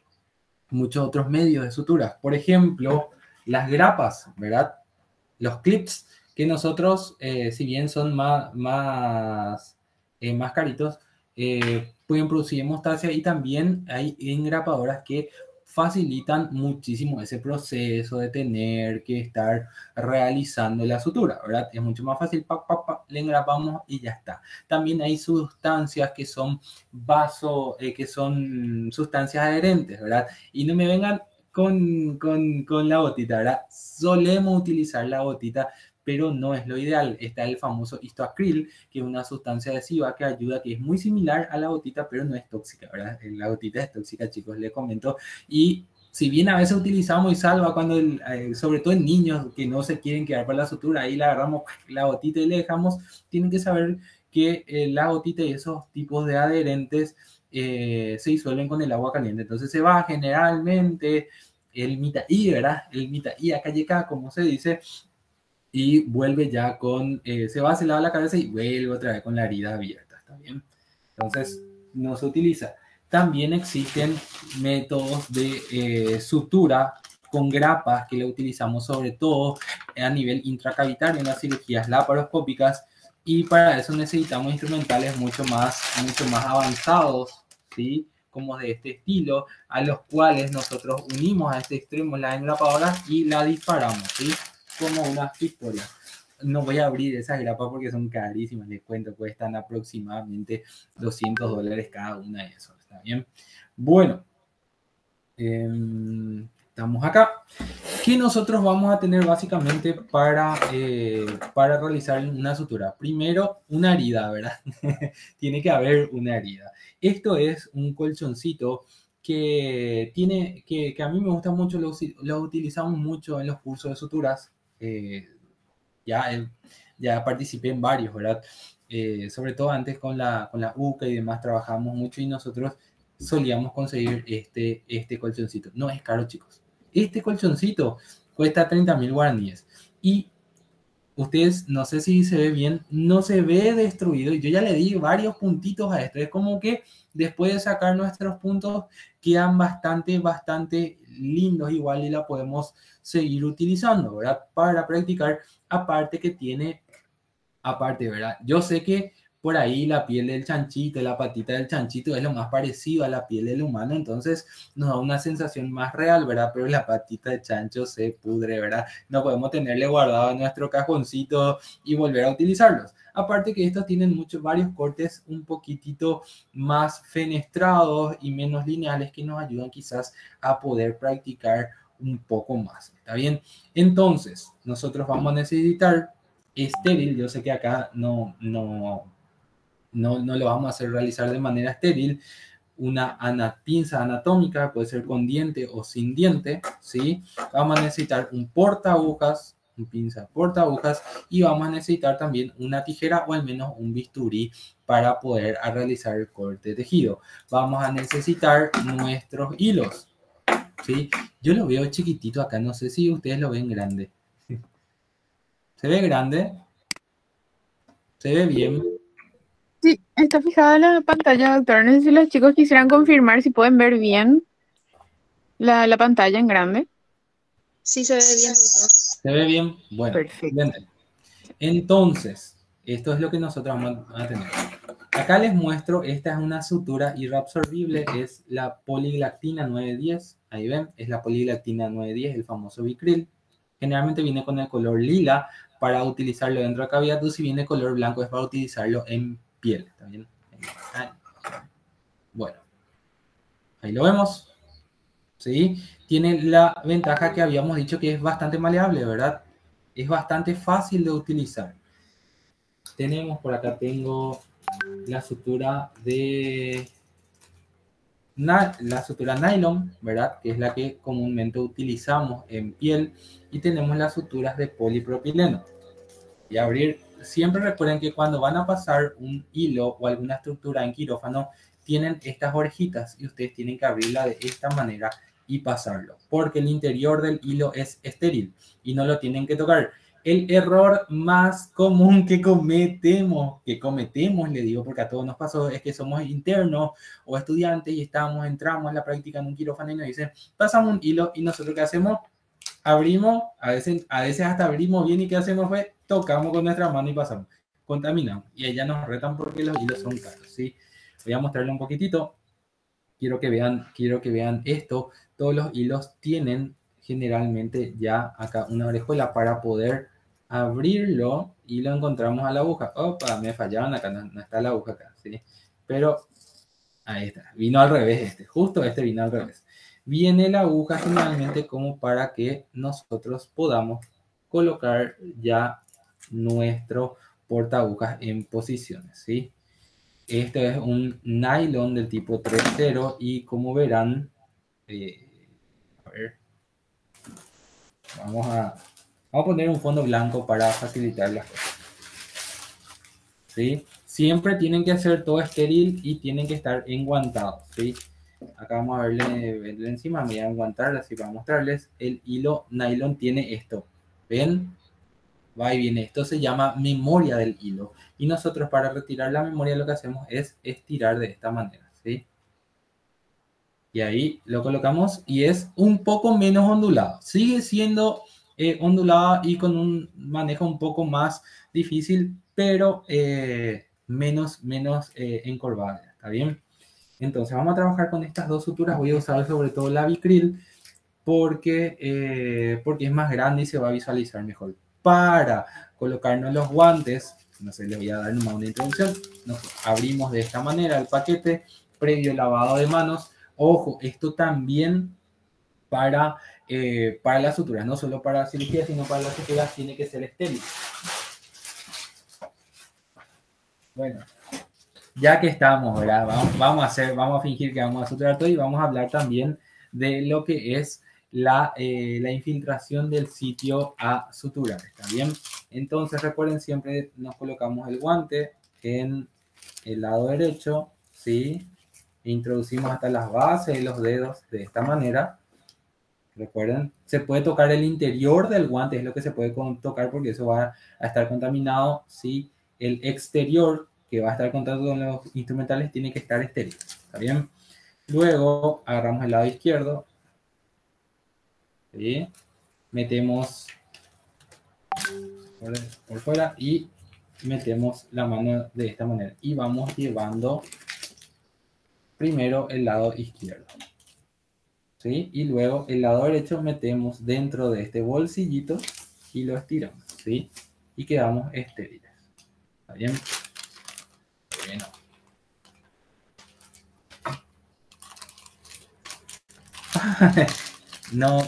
medios de suturas. Por ejemplo, las grapas, ¿verdad? Los clips que nosotros, si bien son más caritos, pueden producir hemostasia, y también hay engrapadoras que facilitan muchísimo ese proceso de tener que estar realizando la sutura, ¿verdad? Es mucho más fácil, le engrapamos y ya está. También hay sustancias que son que son sustancias adherentes, ¿verdad? Y no me vengan con la gotita, ¿verdad? Solemos utilizar la gotita, pero no es lo ideal. Está el famoso histoacril, que es una sustancia adhesiva que ayuda, que es muy similar a la gotita, pero no es tóxica, ¿verdad? La gotita es tóxica, chicos, les comento. Y si bien a veces utilizamos y salva cuando, sobre todo en niños que no se quieren quedar para la sutura, ahí le agarramos la gotita y le dejamos, tienen que saber que la gotita y esos tipos de adherentes se disuelven con el agua caliente. Entonces se va generalmente el mitaí, ¿verdad? El mitaí acá llega, como se dice, y vuelve ya se va, se lava la cabeza y vuelve otra vez con la herida abierta, ¿está bien? Entonces no se utiliza. También existen métodos de sutura con grapas que le utilizamos sobre todo a nivel intracavitario en las cirugías laparoscópicas, Y para eso necesitamos instrumentales mucho más avanzados, ¿sí? Como de este estilo, a los cuales nosotros unimos a este extremo la engrapadora y la disparamos, ¿sí? Como una pistola. No voy a abrir esas grapas porque son carísimas, les cuento, cuestan aproximadamente $200 cada una de esas, ¿está bien? Bueno, estamos acá. ¿Qué nosotros vamos a tener básicamente para realizar una sutura? Primero, una herida, ¿verdad? Tiene que haber una herida. Esto es un colchoncito que a mí me gusta mucho, lo utilizamos mucho en los cursos de suturas. Ya participé en varios, ¿verdad? Sobre todo antes con la UCA y demás trabajamos mucho y nosotros solíamos conseguir este colchoncito. No es caro, chicos. Este colchoncito cuesta 30.000 guaraníes. Y ustedes, no sé si se ve bien, no se ve destruido. Y yo ya le di varios puntitos a esto. Es como que después de sacar nuestros puntos, quedan bastante lindos igual y la podemos seguir utilizando, ¿verdad? Para practicar, ¿verdad? Yo sé que por ahí la piel del chanchito, la patita del chanchito es lo más parecido a la piel del humano, entonces nos da una sensación más real, ¿verdad? Pero la patita de chancho se pudre, ¿verdad? No podemos tenerle guardado en nuestro cajoncito y volver a utilizarlos. Aparte que estos tienen varios cortes un poquitito más fenestrados y menos lineales que nos ayudan quizás a poder practicar un poco más, ¿está bien? Entonces, nosotros vamos a necesitar estéril. Yo sé que acá no lo vamos a hacer realizar de manera estéril. Una pinza anatómica, puede ser con diente o sin diente, ¿sí? Vamos a necesitar un portaagujas, un pinza portaagujas, y vamos a necesitar también una tijera o al menos un bisturí para poder realizar el corte de tejido. Vamos a necesitar nuestros hilos, ¿sí? Yo lo veo chiquitito acá, no sé si ustedes lo ven grande. ¿Se ve grande? ¿Se ve bien? Sí, está fijada la pantalla, doctor. No sé si los chicos quisieran confirmar si pueden ver bien la pantalla en grande. Sí, se ve bien, doctor. ¿Se ve bien? Bueno, Perfecto. bien. Entonces, esto es lo que nosotros vamos a tener. Acá les muestro, esta es una sutura irreabsorbible, es la poliglactina 910. Ahí ven, es la poliglactina 910, el famoso Vicryl. Generalmente viene con el color lila para utilizarlo dentro de cavidad, si viene color blanco es para utilizarlo en piel. ¿Está bien? Bueno, ahí lo vemos. ¿Sí? Tiene la ventaja que habíamos dicho que es bastante maleable, ¿verdad? Es bastante fácil de utilizar. Tenemos por acá, tengo la sutura nylon, ¿verdad? Que es la que comúnmente utilizamos en piel, y tenemos las suturas de polipropileno. Y siempre recuerden que cuando van a pasar un hilo o alguna estructura en quirófano, tienen estas orejitas y ustedes tienen que abrirla de esta manera y pasarlo, porque el interior del hilo es estéril y no lo tienen que tocar. El error más común que cometemos, le digo porque a todos nos pasó, es que somos internos o estudiantes y entramos en la práctica en un quirófano y nos dicen, pasamos un hilo, y nosotros ¿qué hacemos? Abrimos, a veces hasta abrimos bien, y ¿qué hacemos? Tocamos con nuestra mano y pasamos. Contaminamos. Y ellas nos retan porque los hilos son caros, ¿sí? Voy a mostrarle un poquitito. Quiero que vean esto. Todos los hilos tienen generalmente ya acá una orejuela para poder abrirlo, y lo encontramos a la aguja. Opa, me fallaron acá, no está la aguja acá, ¿sí? Pero ahí está. Vino al revés justo vino al revés. Viene la aguja generalmente como para que nosotros podamos colocar ya nuestro portaagujas en posiciones, ¿sí? Este es un nylon del tipo 3.0 y como verán, a ver, vamos a poner un fondo blanco para facilitar las cosas, ¿sí? Siempre tienen que hacer todo estéril y tienen que estar enguantados, ¿sí? Acá vamos a verle encima, me voy a enguantar así para mostrarles. El hilo nylon tiene esto, ¿ven? Va y viene. Esto se llama memoria del hilo. Y nosotros para retirar la memoria lo que hacemos es estirar de esta manera, ¿sí? Y ahí lo colocamos y es un poco menos ondulado. Sigue siendo ondulado y con un manejo un poco más difícil, pero menos encorvada, ¿está bien? Entonces vamos a trabajar con estas dos suturas. Voy a usar sobre todo la Bicril porque es más grande y se va a visualizar mejor. Para colocarnos los guantes, no sé, les voy a dar nomás una introducción. Nos abrimos de esta manera el paquete previo lavado de manos. Ojo, esto también para las suturas, no solo para la cirugía, sino para las suturas tiene que ser estéril. Bueno, ya que estamos, ¿verdad? Vamos a fingir que vamos a suturar todo y vamos a hablar también de lo que es la infiltración del sitio a suturar, ¿está bien? Entonces recuerden, siempre nos colocamos el guante en el lado derecho, ¿sí? Introducimos hasta las bases de los dedos de esta manera. Recuerden, se puede tocar el interior del guante, es lo que se puede tocar porque eso va a estar contaminado. ¿Sí? El exterior que va a estar en contacto con los instrumentales tiene que estar estéril. ¿Está bien? Luego agarramos el lado izquierdo. ¿Sí? Metemos por fuera y metemos la mano de esta manera. Y vamos llevando primero el lado izquierdo. ¿Sí? Y luego el lado derecho metemos dentro de este bolsillito y lo estiramos, ¿sí? Y quedamos estériles. ¿Está bien? Bueno. No,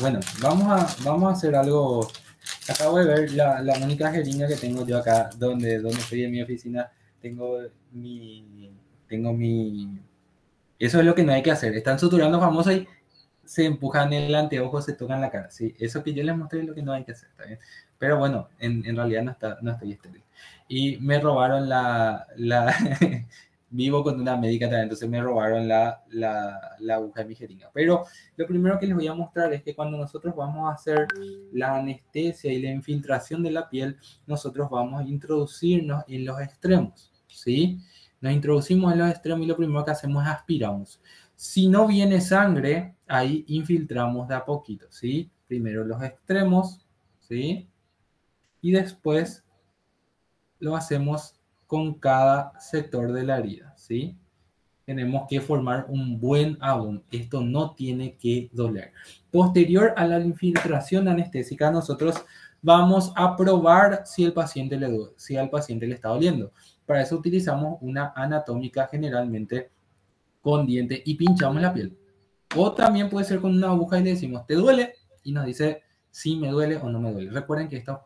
bueno, vamos a hacer algo. Acabo de ver la única jeringa que tengo yo acá, donde estoy en mi oficina. Tengo mi... Eso es lo que no hay que hacer. Están suturando famosos y se empujan el anteojo, se tocan la cara. ¿Sí? Eso que yo les mostré es lo que no hay que hacer. ¿Está bien? Pero bueno, en realidad no estoy estéril. Y me robaron vivo con una médica también, entonces me robaron la aguja de mi jeringa. Pero lo primero que les voy a mostrar es que cuando nosotros vamos a hacer la anestesia y la infiltración de la piel, nosotros vamos a introducirnos en los extremos, ¿sí? Nos introducimos en los extremos y lo primero que hacemos es aspiramos. Si no viene sangre, ahí infiltramos de a poquito, ¿sí? Primero los extremos, ¿sí? Y después lo hacemos con cada sector de la herida, ¿sí? Tenemos que formar un buen abón. Esto no tiene que doler. Posterior a la infiltración anestésica, nosotros vamos a probar si al paciente le está doliendo. Para eso utilizamos una anatómica generalmente con diente y pinchamos la piel. O también puede ser con una aguja y le decimos, ¿te duele? Y nos dice si me duele o no me duele. Recuerden que estos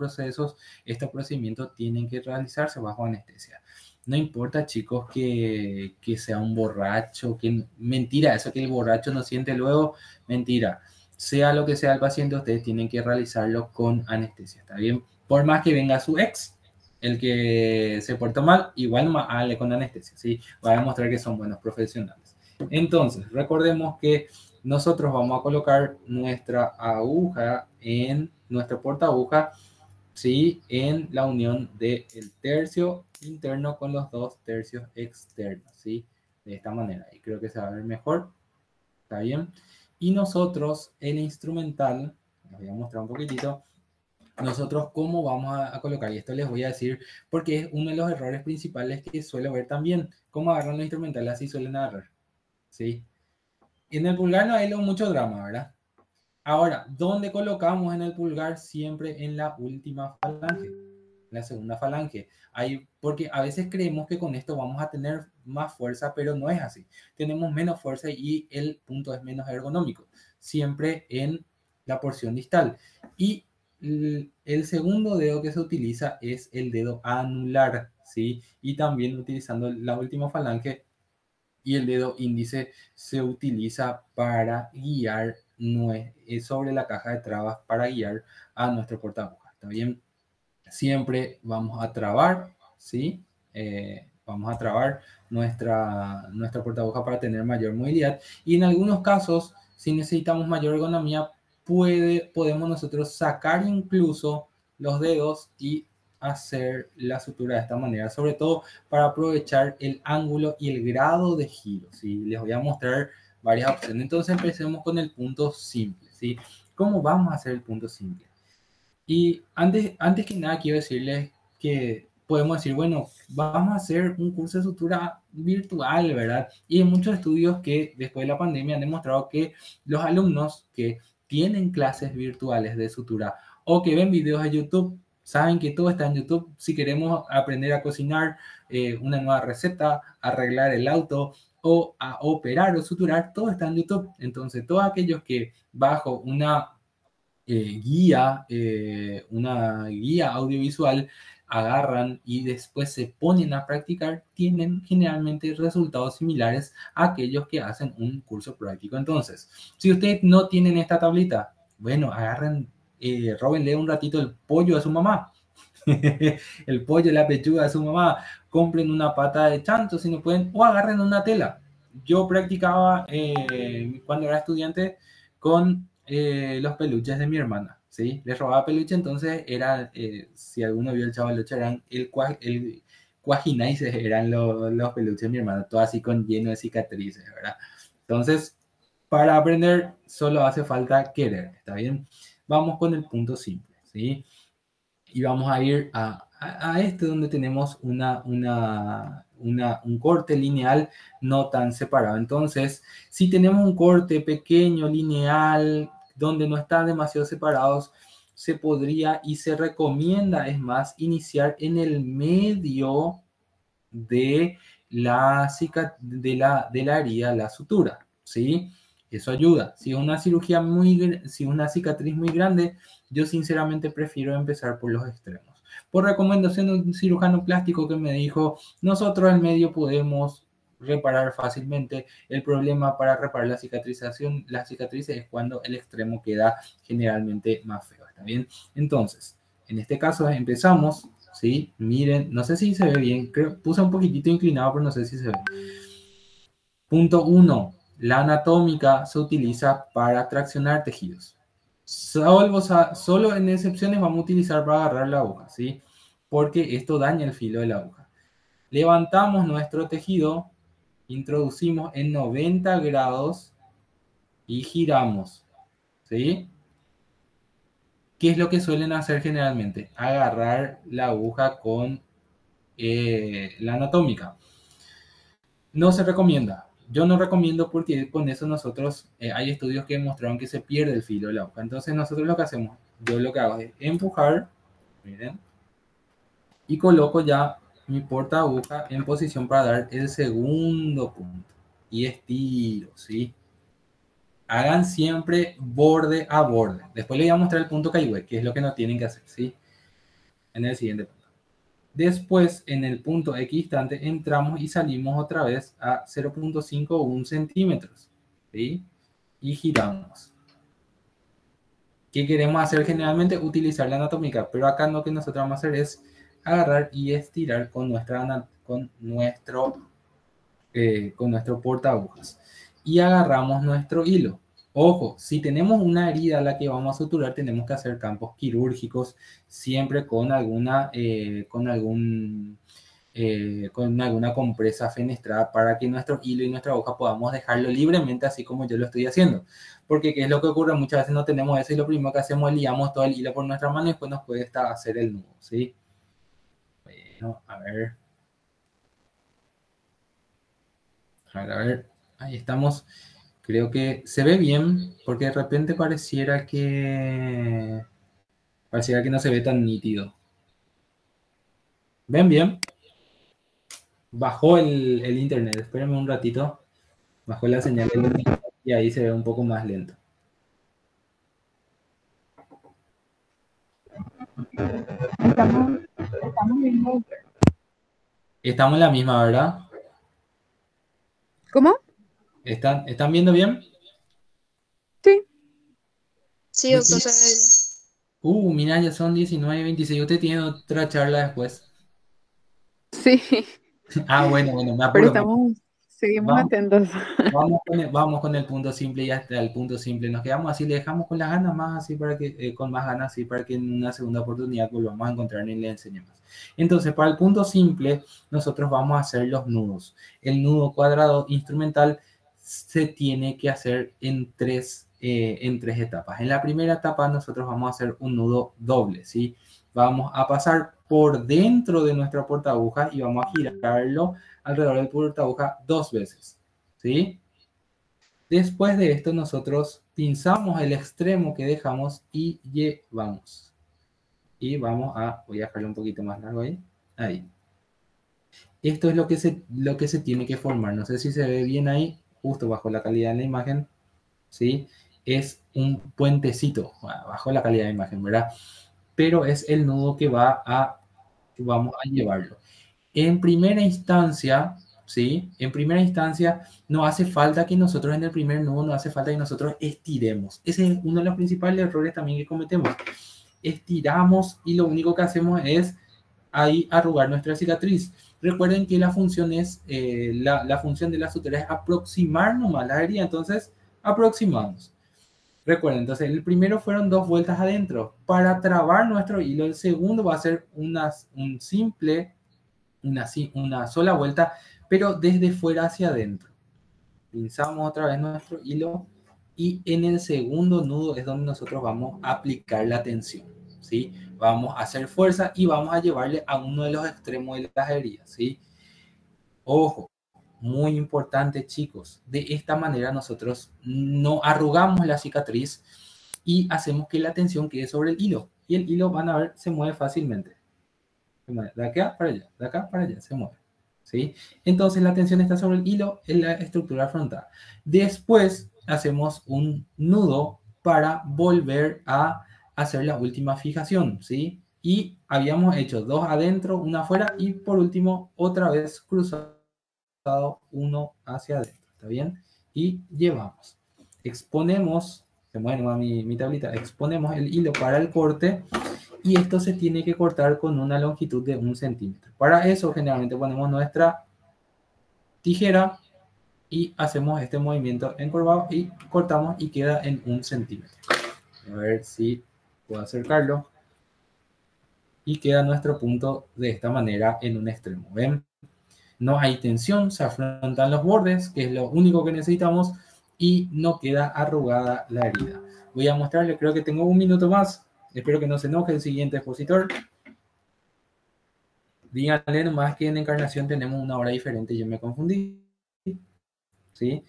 procedimientos tienen que realizarse bajo anestesia. No importa, chicos, que sea un borracho, mentira, eso que el borracho no siente luego, mentira. Sea lo que sea el paciente, ustedes tienen que realizarlo con anestesia, ¿está bien? Por más que venga su ex, el que se portó mal, igual hable con anestesia, ¿sí? Va a demostrar que son buenos profesionales. Entonces, recordemos que nosotros vamos a colocar nuestra aguja en nuestro portaaguja, ¿sí? En la unión del tercio interno con los dos tercios externos, ¿sí? De esta manera. Y creo que se va a ver mejor. ¿Está bien? Y nosotros, el instrumental, les voy a mostrar un poquitito. Nosotros cómo vamos a colocar, y esto les voy a decir porque es uno de los errores principales que suelo ver también. Cómo agarran los instrumentales, así suelen agarrar, ¿sí? En el pulgar no hay mucho drama, ¿verdad? Ahora, ¿dónde colocamos en el pulgar? Siempre en la última falange, la segunda falange. Porque a veces creemos que con esto vamos a tener más fuerza, pero no es así. Tenemos menos fuerza y el punto es menos ergonómico. Siempre en la porción distal. Y el segundo dedo que se utiliza es el dedo anular, ¿sí? Y también utilizando la última falange y el dedo índice se utiliza para guiar sobre la caja de trabas, para guiar a nuestro portaagujas. ¿Está bien? Siempre vamos a trabar, ¿sí? Vamos a trabar nuestra portaaguja para tener mayor movilidad. Y en algunos casos, si necesitamos mayor ergonomía, podemos nosotros sacar incluso los dedos y hacer la sutura de esta manera, sobre todo para aprovechar el ángulo y el grado de giro, ¿sí? Les voy a mostrar varias opciones. Entonces empecemos con el punto simple, ¿sí? ¿Cómo vamos a hacer el punto simple? Y antes que nada quiero decirles que podemos decir, bueno, vamos a hacer un curso de sutura virtual, ¿verdad? Y hay muchos estudios que después de la pandemia han demostrado que los alumnos que tienen clases virtuales de sutura o que ven videos de YouTube, saben que todo está en YouTube. Si queremos aprender a cocinar una nueva receta, arreglar el auto o a operar o suturar, todo está en YouTube. Entonces, todos aquellos que bajo una guía audiovisual agarran y después se ponen a practicar, tienen generalmente resultados similares a aquellos que hacen un curso práctico. Entonces, si ustedes no tienen esta tablita, bueno, agarren, róbenle un ratito el pollo a su mamá. El pollo, la pechuga de su mamá, compren una pata de chancho si no pueden, o agarren una tela. Yo practicaba cuando era estudiante con los peluches de mi hermana, ¿sí? Les robaba peluche, entonces era, si alguno vio el Chavaluche, eran el cuajinaises, eran los peluches de mi hermana, todo así con lleno de cicatrices, ¿verdad? Entonces, para aprender solo hace falta querer, ¿está bien? Vamos con el punto simple, ¿sí? Y vamos a ir a este donde tenemos un corte lineal no tan separado. Entonces, si tenemos un corte pequeño, lineal, donde no están demasiado separados, se podría y se recomienda, es más, iniciar en el medio de la herida, la sutura, ¿sí? Eso ayuda. Si es una cirugía si es una cicatriz muy grande, yo sinceramente prefiero empezar por los extremos. Por recomendación de un cirujano plástico que me dijo, nosotros en medio podemos reparar fácilmente. El problema para reparar la cicatriz es cuando el extremo queda generalmente más feo, ¿está bien? Entonces, en este caso empezamos, ¿sí? Miren, no sé si se ve bien, creo, puse un poquitito inclinado, pero no sé si se ve. Punto 1. La anatómica se utiliza para traccionar tejidos. Solo en excepciones vamos a utilizar para agarrar la aguja, ¿sí? Porque esto daña el filo de la aguja. Levantamos nuestro tejido, introducimos en 90 grados y giramos, ¿sí? ¿Qué es lo que suelen hacer generalmente? Agarrar la aguja con la anatómica. No se recomienda. Yo no recomiendo porque con eso nosotros, hay estudios que demostraron que se pierde el filo de la aguja. Entonces nosotros lo que hacemos, yo lo que hago es empujar, miren, y coloco ya mi porta aguja en posición para dar el segundo punto. Y estiro, ¿sí? Hagan siempre borde a borde. Después les voy a mostrar el punto caigüe, que es lo que no tienen que hacer, ¿sí? En el siguiente punto. Después, en el punto equidistante, entramos y salimos otra vez a 0.51 centímetros, ¿sí? Y giramos. ¿Qué queremos hacer generalmente? Utilizar la anatómica, pero acá lo que nosotros vamos a hacer es agarrar y estirar con nuestro porta agujas. Y agarramos nuestro hilo. Ojo, si tenemos una herida a la que vamos a suturar, tenemos que hacer campos quirúrgicos, siempre con alguna compresa fenestrada para que nuestro hilo y nuestra aguja podamos dejarlo libremente, así como yo lo estoy haciendo. Porque ¿qué es lo que ocurre? Muchas veces no tenemos eso y lo primero que hacemos es liamos todo el hilo por nuestra mano y después nos puede hacer el nudo, ¿sí? Bueno, a ver. A ver, ahí estamos. Creo que se ve bien, porque de repente pareciera que no se ve tan nítido. ¿Ven bien? Bajó el internet, espérenme un ratito. Bajó la señal del internet y ahí se ve un poco más lento. Estamos en la misma, ¿verdad? ¿Cómo? ¿Están viendo bien? Sí. Sí, doctor, se ve bien. Mira, ya son 19:26. Usted tiene otra charla después. Sí, Bueno, me pero apuro. seguimos Vamos, atentos. vamos con el punto simple y hasta el punto simple. Nos quedamos así, le dejamos con las ganas más así con más ganas así para que en una segunda oportunidad volvamos a encontrar y le enseñemos. Entonces, para el punto simple, nosotros vamos a hacer los nudos. El nudo cuadrado instrumental se tiene que hacer en tres en 3 etapas. En la primera etapa nosotros vamos a hacer un nudo doble, ¿sí? Vamos a pasar por dentro de nuestra portaguja y vamos a girarlo alrededor del portaguja 2 veces, ¿sí? Después de esto nosotros pinzamos el extremo que dejamos y llevamos. Y voy a dejarlo un poquito más largo ahí. Ahí. Esto es lo que se tiene que formar. No sé si se ve bien ahí, justo bajo la calidad de la imagen, ¿sí? Es un puentecito, bajo la calidad de imagen, ¿verdad? Pero es el nudo que vamos a llevarlo. En primera instancia, ¿sí? En primera instancia, no hace falta que nosotros en el primer nudo, no hace falta que nosotros estiremos. Ese es uno de los principales errores también que cometemos. Estiramos y lo único que hacemos es ahí arrugar nuestra cicatriz. Recuerden que la función es, la función de la sutura es aproximar nomás la herida, entonces aproximamos. Recuerden, entonces el primero fueron 2 vueltas adentro. Para trabar nuestro hilo, el segundo va a ser una sola vuelta, pero desde fuera hacia adentro. Pinzamos otra vez nuestro hilo y en el segundo nudo es donde nosotros vamos a aplicar la tensión, ¿sí? Vamos a hacer fuerza y vamos a llevarle a uno de los extremos de las heridas, ¿sí? Ojo, muy importante, chicos. De esta manera nosotros no arrugamos la cicatriz y hacemos que la tensión quede sobre el hilo. Y el hilo, van a ver, se mueve fácilmente. De acá para allá, de acá para allá, se mueve, ¿sí? Entonces la tensión está sobre el hilo en la estructura frontal. Después hacemos un nudo para volver a hacer la última fijación, ¿sí? Y habíamos hecho 2 adentro, 1 afuera y por último otra vez cruzado uno hacia adentro, ¿está bien? Y llevamos. Exponemos, se mueve mi tablita, exponemos el hilo para el corte. Y esto se tiene que cortar con una longitud de 1 centímetro. Para eso generalmente ponemos nuestra tijera y hacemos este movimiento encorvado y cortamos y queda en 1 centímetro. A ver si puedo acercarlo. Y queda nuestro punto de esta manera en un extremo. ¿Ven? No hay tensión, se afrontan los bordes, que es lo único que necesitamos, y no queda arrugada la herida. Voy a mostrarles, creo que tengo 1 minuto más. Espero que no se enoje el siguiente expositor. Díganle nomás que en Encarnación tenemos 1 hora diferente. Yo me confundí, ¿sí?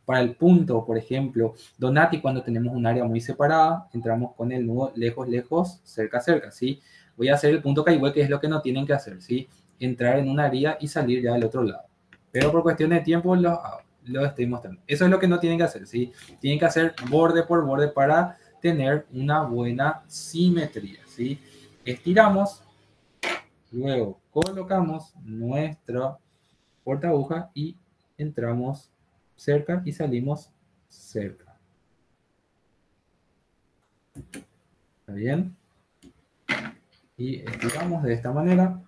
Para el punto, por ejemplo, Donati, cuando tenemos un área muy separada, entramos con el nudo lejos, lejos, cerca, cerca, ¿sí? Voy a hacer el punto Caigüe, que es lo que no tienen que hacer, ¿sí? Entrar en una área y salir ya del otro lado. Pero por cuestión de tiempo lo estoy mostrando. Eso es lo que no tienen que hacer, ¿sí? Tienen que hacer borde por borde para tener una buena simetría, ¿sí? Estiramos, luego colocamos nuestra portaguja y entramos cerca y salimos cerca. ¿Está bien? Y estiramos de esta manera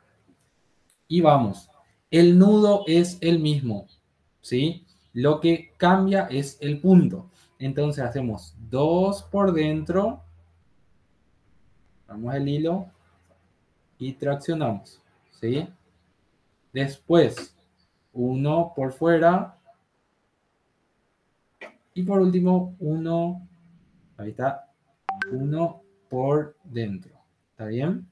y vamos. El nudo es el mismo, ¿sí? Lo que cambia es el punto. Entonces hacemos 2 por dentro, damos el hilo y traccionamos, ¿sí? Después 1 por fuera y por último 1, ahí está, 1 por dentro. ¿Está bien?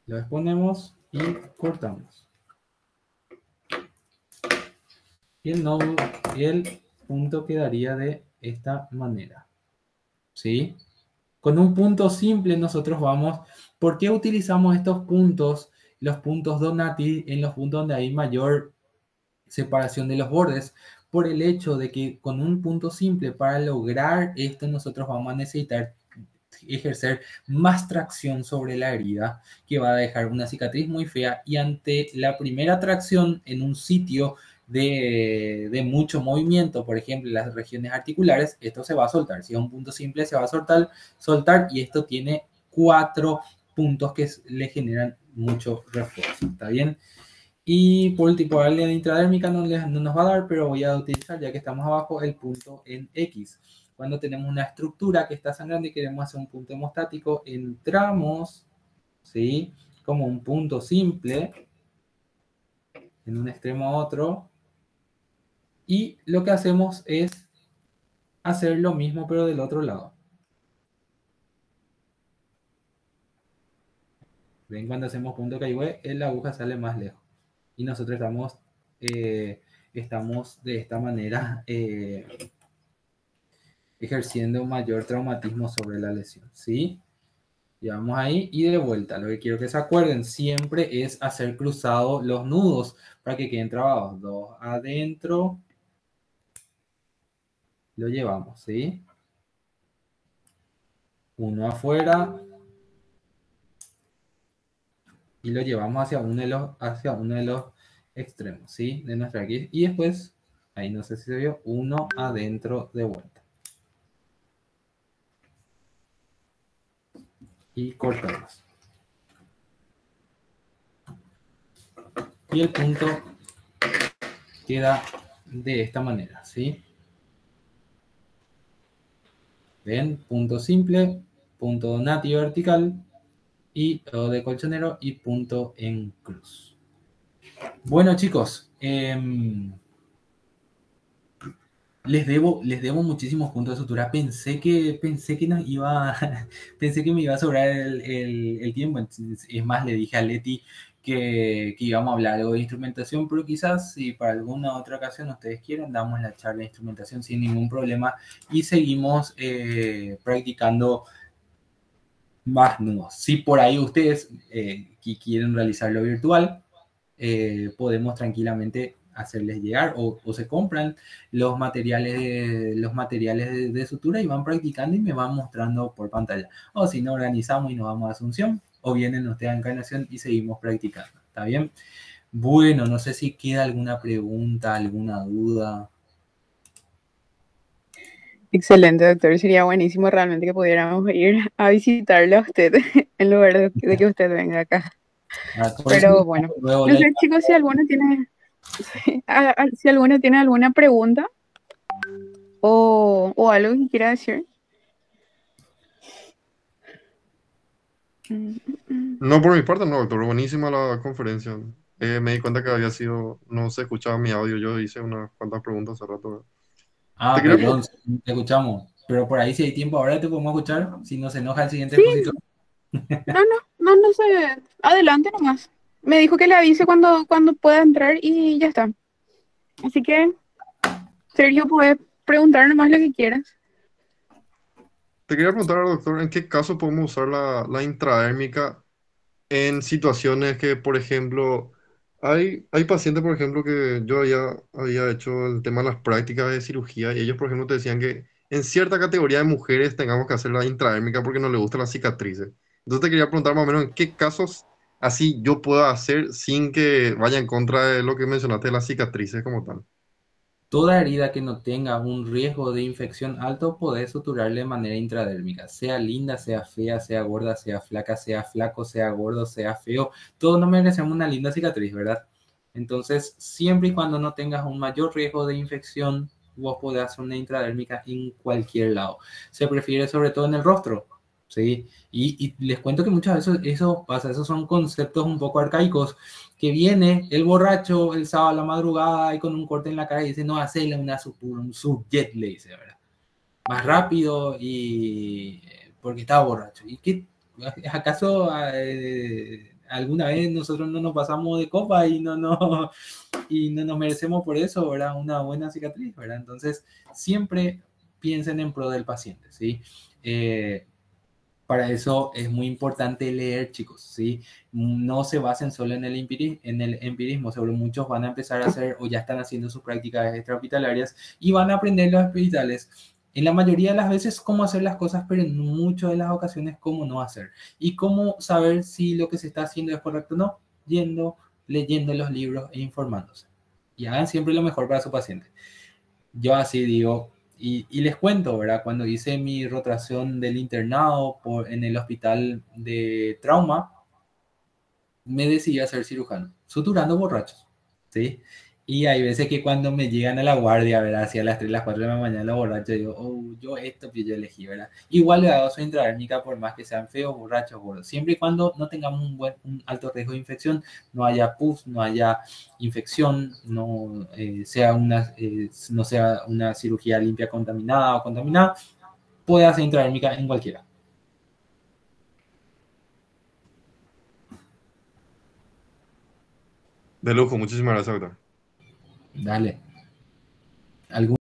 Lo exponemos y cortamos. Y el punto quedaría de esta manera, ¿sí? Con un punto simple nosotros vamos. ¿Por qué utilizamos estos puntos? Los puntos Donati en los puntos donde hay mayor separación de los bordes, por el hecho de que con un punto simple, para lograr esto, nosotros vamos a necesitar ejercer más tracción sobre la herida, que va a dejar una cicatriz muy fea, y ante la primera tracción en un sitio de mucho movimiento, por ejemplo, las regiones articulares, esto se va a soltar. Si es un punto simple, se va a soltar, y esto tiene 4 puntos que le generan mucho refuerzo. ¿Está bien? Y por último, la línea intradérmica no nos va a dar, pero voy a utilizar, ya que estamos abajo, el punto en X. Cuando tenemos una estructura que está sangrando y queremos hacer un punto hemostático, entramos, ¿sí? Como un punto simple, en un extremo a otro, Y lo que hacemos es hacer lo mismo, pero del otro lado. ¿Ven? Cuando hacemos punto caigüe, la aguja sale más lejos. Y nosotros estamos de esta manera ejerciendo mayor traumatismo sobre la lesión, ¿sí? Llevamos ahí y de vuelta. Lo que quiero que se acuerden siempre es hacer cruzados los nudos para que queden trabados. 2 adentro. Lo llevamos, ¿sí? 1 afuera. Y lo llevamos hacia uno de los extremos, ¿sí? De nuestra aquí. Y después, ahí no sé si se vio, 1 adentro de vuelta. Y cortamos. Y el punto queda de esta manera, ¿sí? ¿Ven? Punto simple, punto donati vertical y de colchonero y punto en cruz. Bueno, chicos, les debo muchísimos puntos de sutura. Pensé que nos iba, pensé que me iba a sobrar el tiempo. Es más, le dije a Leti que íbamos a hablar algo de instrumentación, pero quizás si para alguna otra ocasión ustedes quieren, damos la charla de instrumentación sin ningún problema y seguimos practicando más nudos. Si por ahí ustedes quieren realizarlo virtual, podemos tranquilamente hacerles llegar o se compran los materiales de sutura y van practicando y me van mostrando por pantalla. O si no, organizamos y nos vamos a Asunción o vienen ustedes a Encarnación y seguimos practicando. ¿Está bien? Bueno, no sé si queda alguna pregunta, alguna duda. Excelente, doctor. Sería buenísimo realmente que pudiéramos ir a visitarle a usted en lugar de que usted venga acá. Pero bueno, no sé, chicos, si alguno tiene, si alguno tiene alguna pregunta o algo que quiera decir. No, por mi parte no, doctor. Buenísima la conferencia. Me di cuenta que había sido, no se escuchaba mi audio. Yo hice unas cuantas preguntas hace rato. Perdón, te escuchamos. Pero por ahí si hay tiempo ahora te podemos escuchar. Si no se enoja el siguiente Sí. expositor. No sé. Adelante nomás. Me dijo que le avise cuando pueda entrar y ya está. Así que, Sergio, puedes preguntar nomás lo que quieras. Te quería preguntar, doctor, ¿en qué caso podemos usar la intradérmica en situaciones que, por ejemplo, hay pacientes, por ejemplo, que yo había hecho el tema de las prácticas de cirugía y ellos, por ejemplo, te decían que en cierta categoría de mujeres tengamos que hacer la intradérmica porque no les gustan las cicatrices? Entonces te quería preguntar más o menos en qué casos así yo puedo hacer sin que vaya en contra de lo que mencionaste de las cicatrices como tal. Toda herida que no tenga un riesgo de infección alto, podés suturarle de manera intradérmica. Sea linda, sea fea, sea gorda, sea flaca, sea flaco, sea gordo, sea feo. Todos nos merecemos una linda cicatriz, ¿verdad? Entonces, siempre y cuando no tengas un mayor riesgo de infección, vos podés hacer una intradérmica en cualquier lado. Se prefiere sobre todo en el rostro, ¿sí? Y les cuento que muchas veces eso pasa. Esos son conceptos un poco arcaicos que viene el borracho el sábado a la madrugada y con un corte en la cara y dice, no, hacele un subjet, le dice, ¿verdad? Más rápido y porque estaba borracho. ¿Y qué? ¿Acaso alguna vez nosotros no nos pasamos de copa y no nos merecemos por eso, ¿verdad? Una buena cicatriz, ¿verdad? Entonces, siempre piensen en pro del paciente, ¿sí? Para eso es muy importante leer, chicos, ¿sí? No se basen solo en el empirismo, seguro muchos van a empezar a hacer o ya están haciendo sus prácticas extrahospitalarias y van a aprender los hospitales. En la mayoría de las veces cómo hacer las cosas, pero en muchas de las ocasiones cómo no hacer. Y cómo saber si lo que se está haciendo es correcto o no, leyendo los libros e informándose. Y hagan siempre lo mejor para su paciente. Yo así digo, y les cuento, ¿verdad? Cuando hice mi rotación del internado en el hospital de trauma, me decidí a ser cirujano, suturando borrachos, ¿sí? Y hay veces que cuando me llegan a la guardia, ¿verdad? Hacia las 3, las 4 de la mañana, los borrachos, digo, oh, yo esto que yo elegí, ¿verdad? Igual le hago su intradérmica por más que sean feos, borrachos, gordos. Siempre y cuando no tengamos un alto riesgo de infección, no haya pus, no haya infección, no, no sea una cirugía limpia contaminada o contaminada, puede hacer intradérmica en cualquiera. De lujo, muchísimas gracias, doctor. Dale. ¿Algún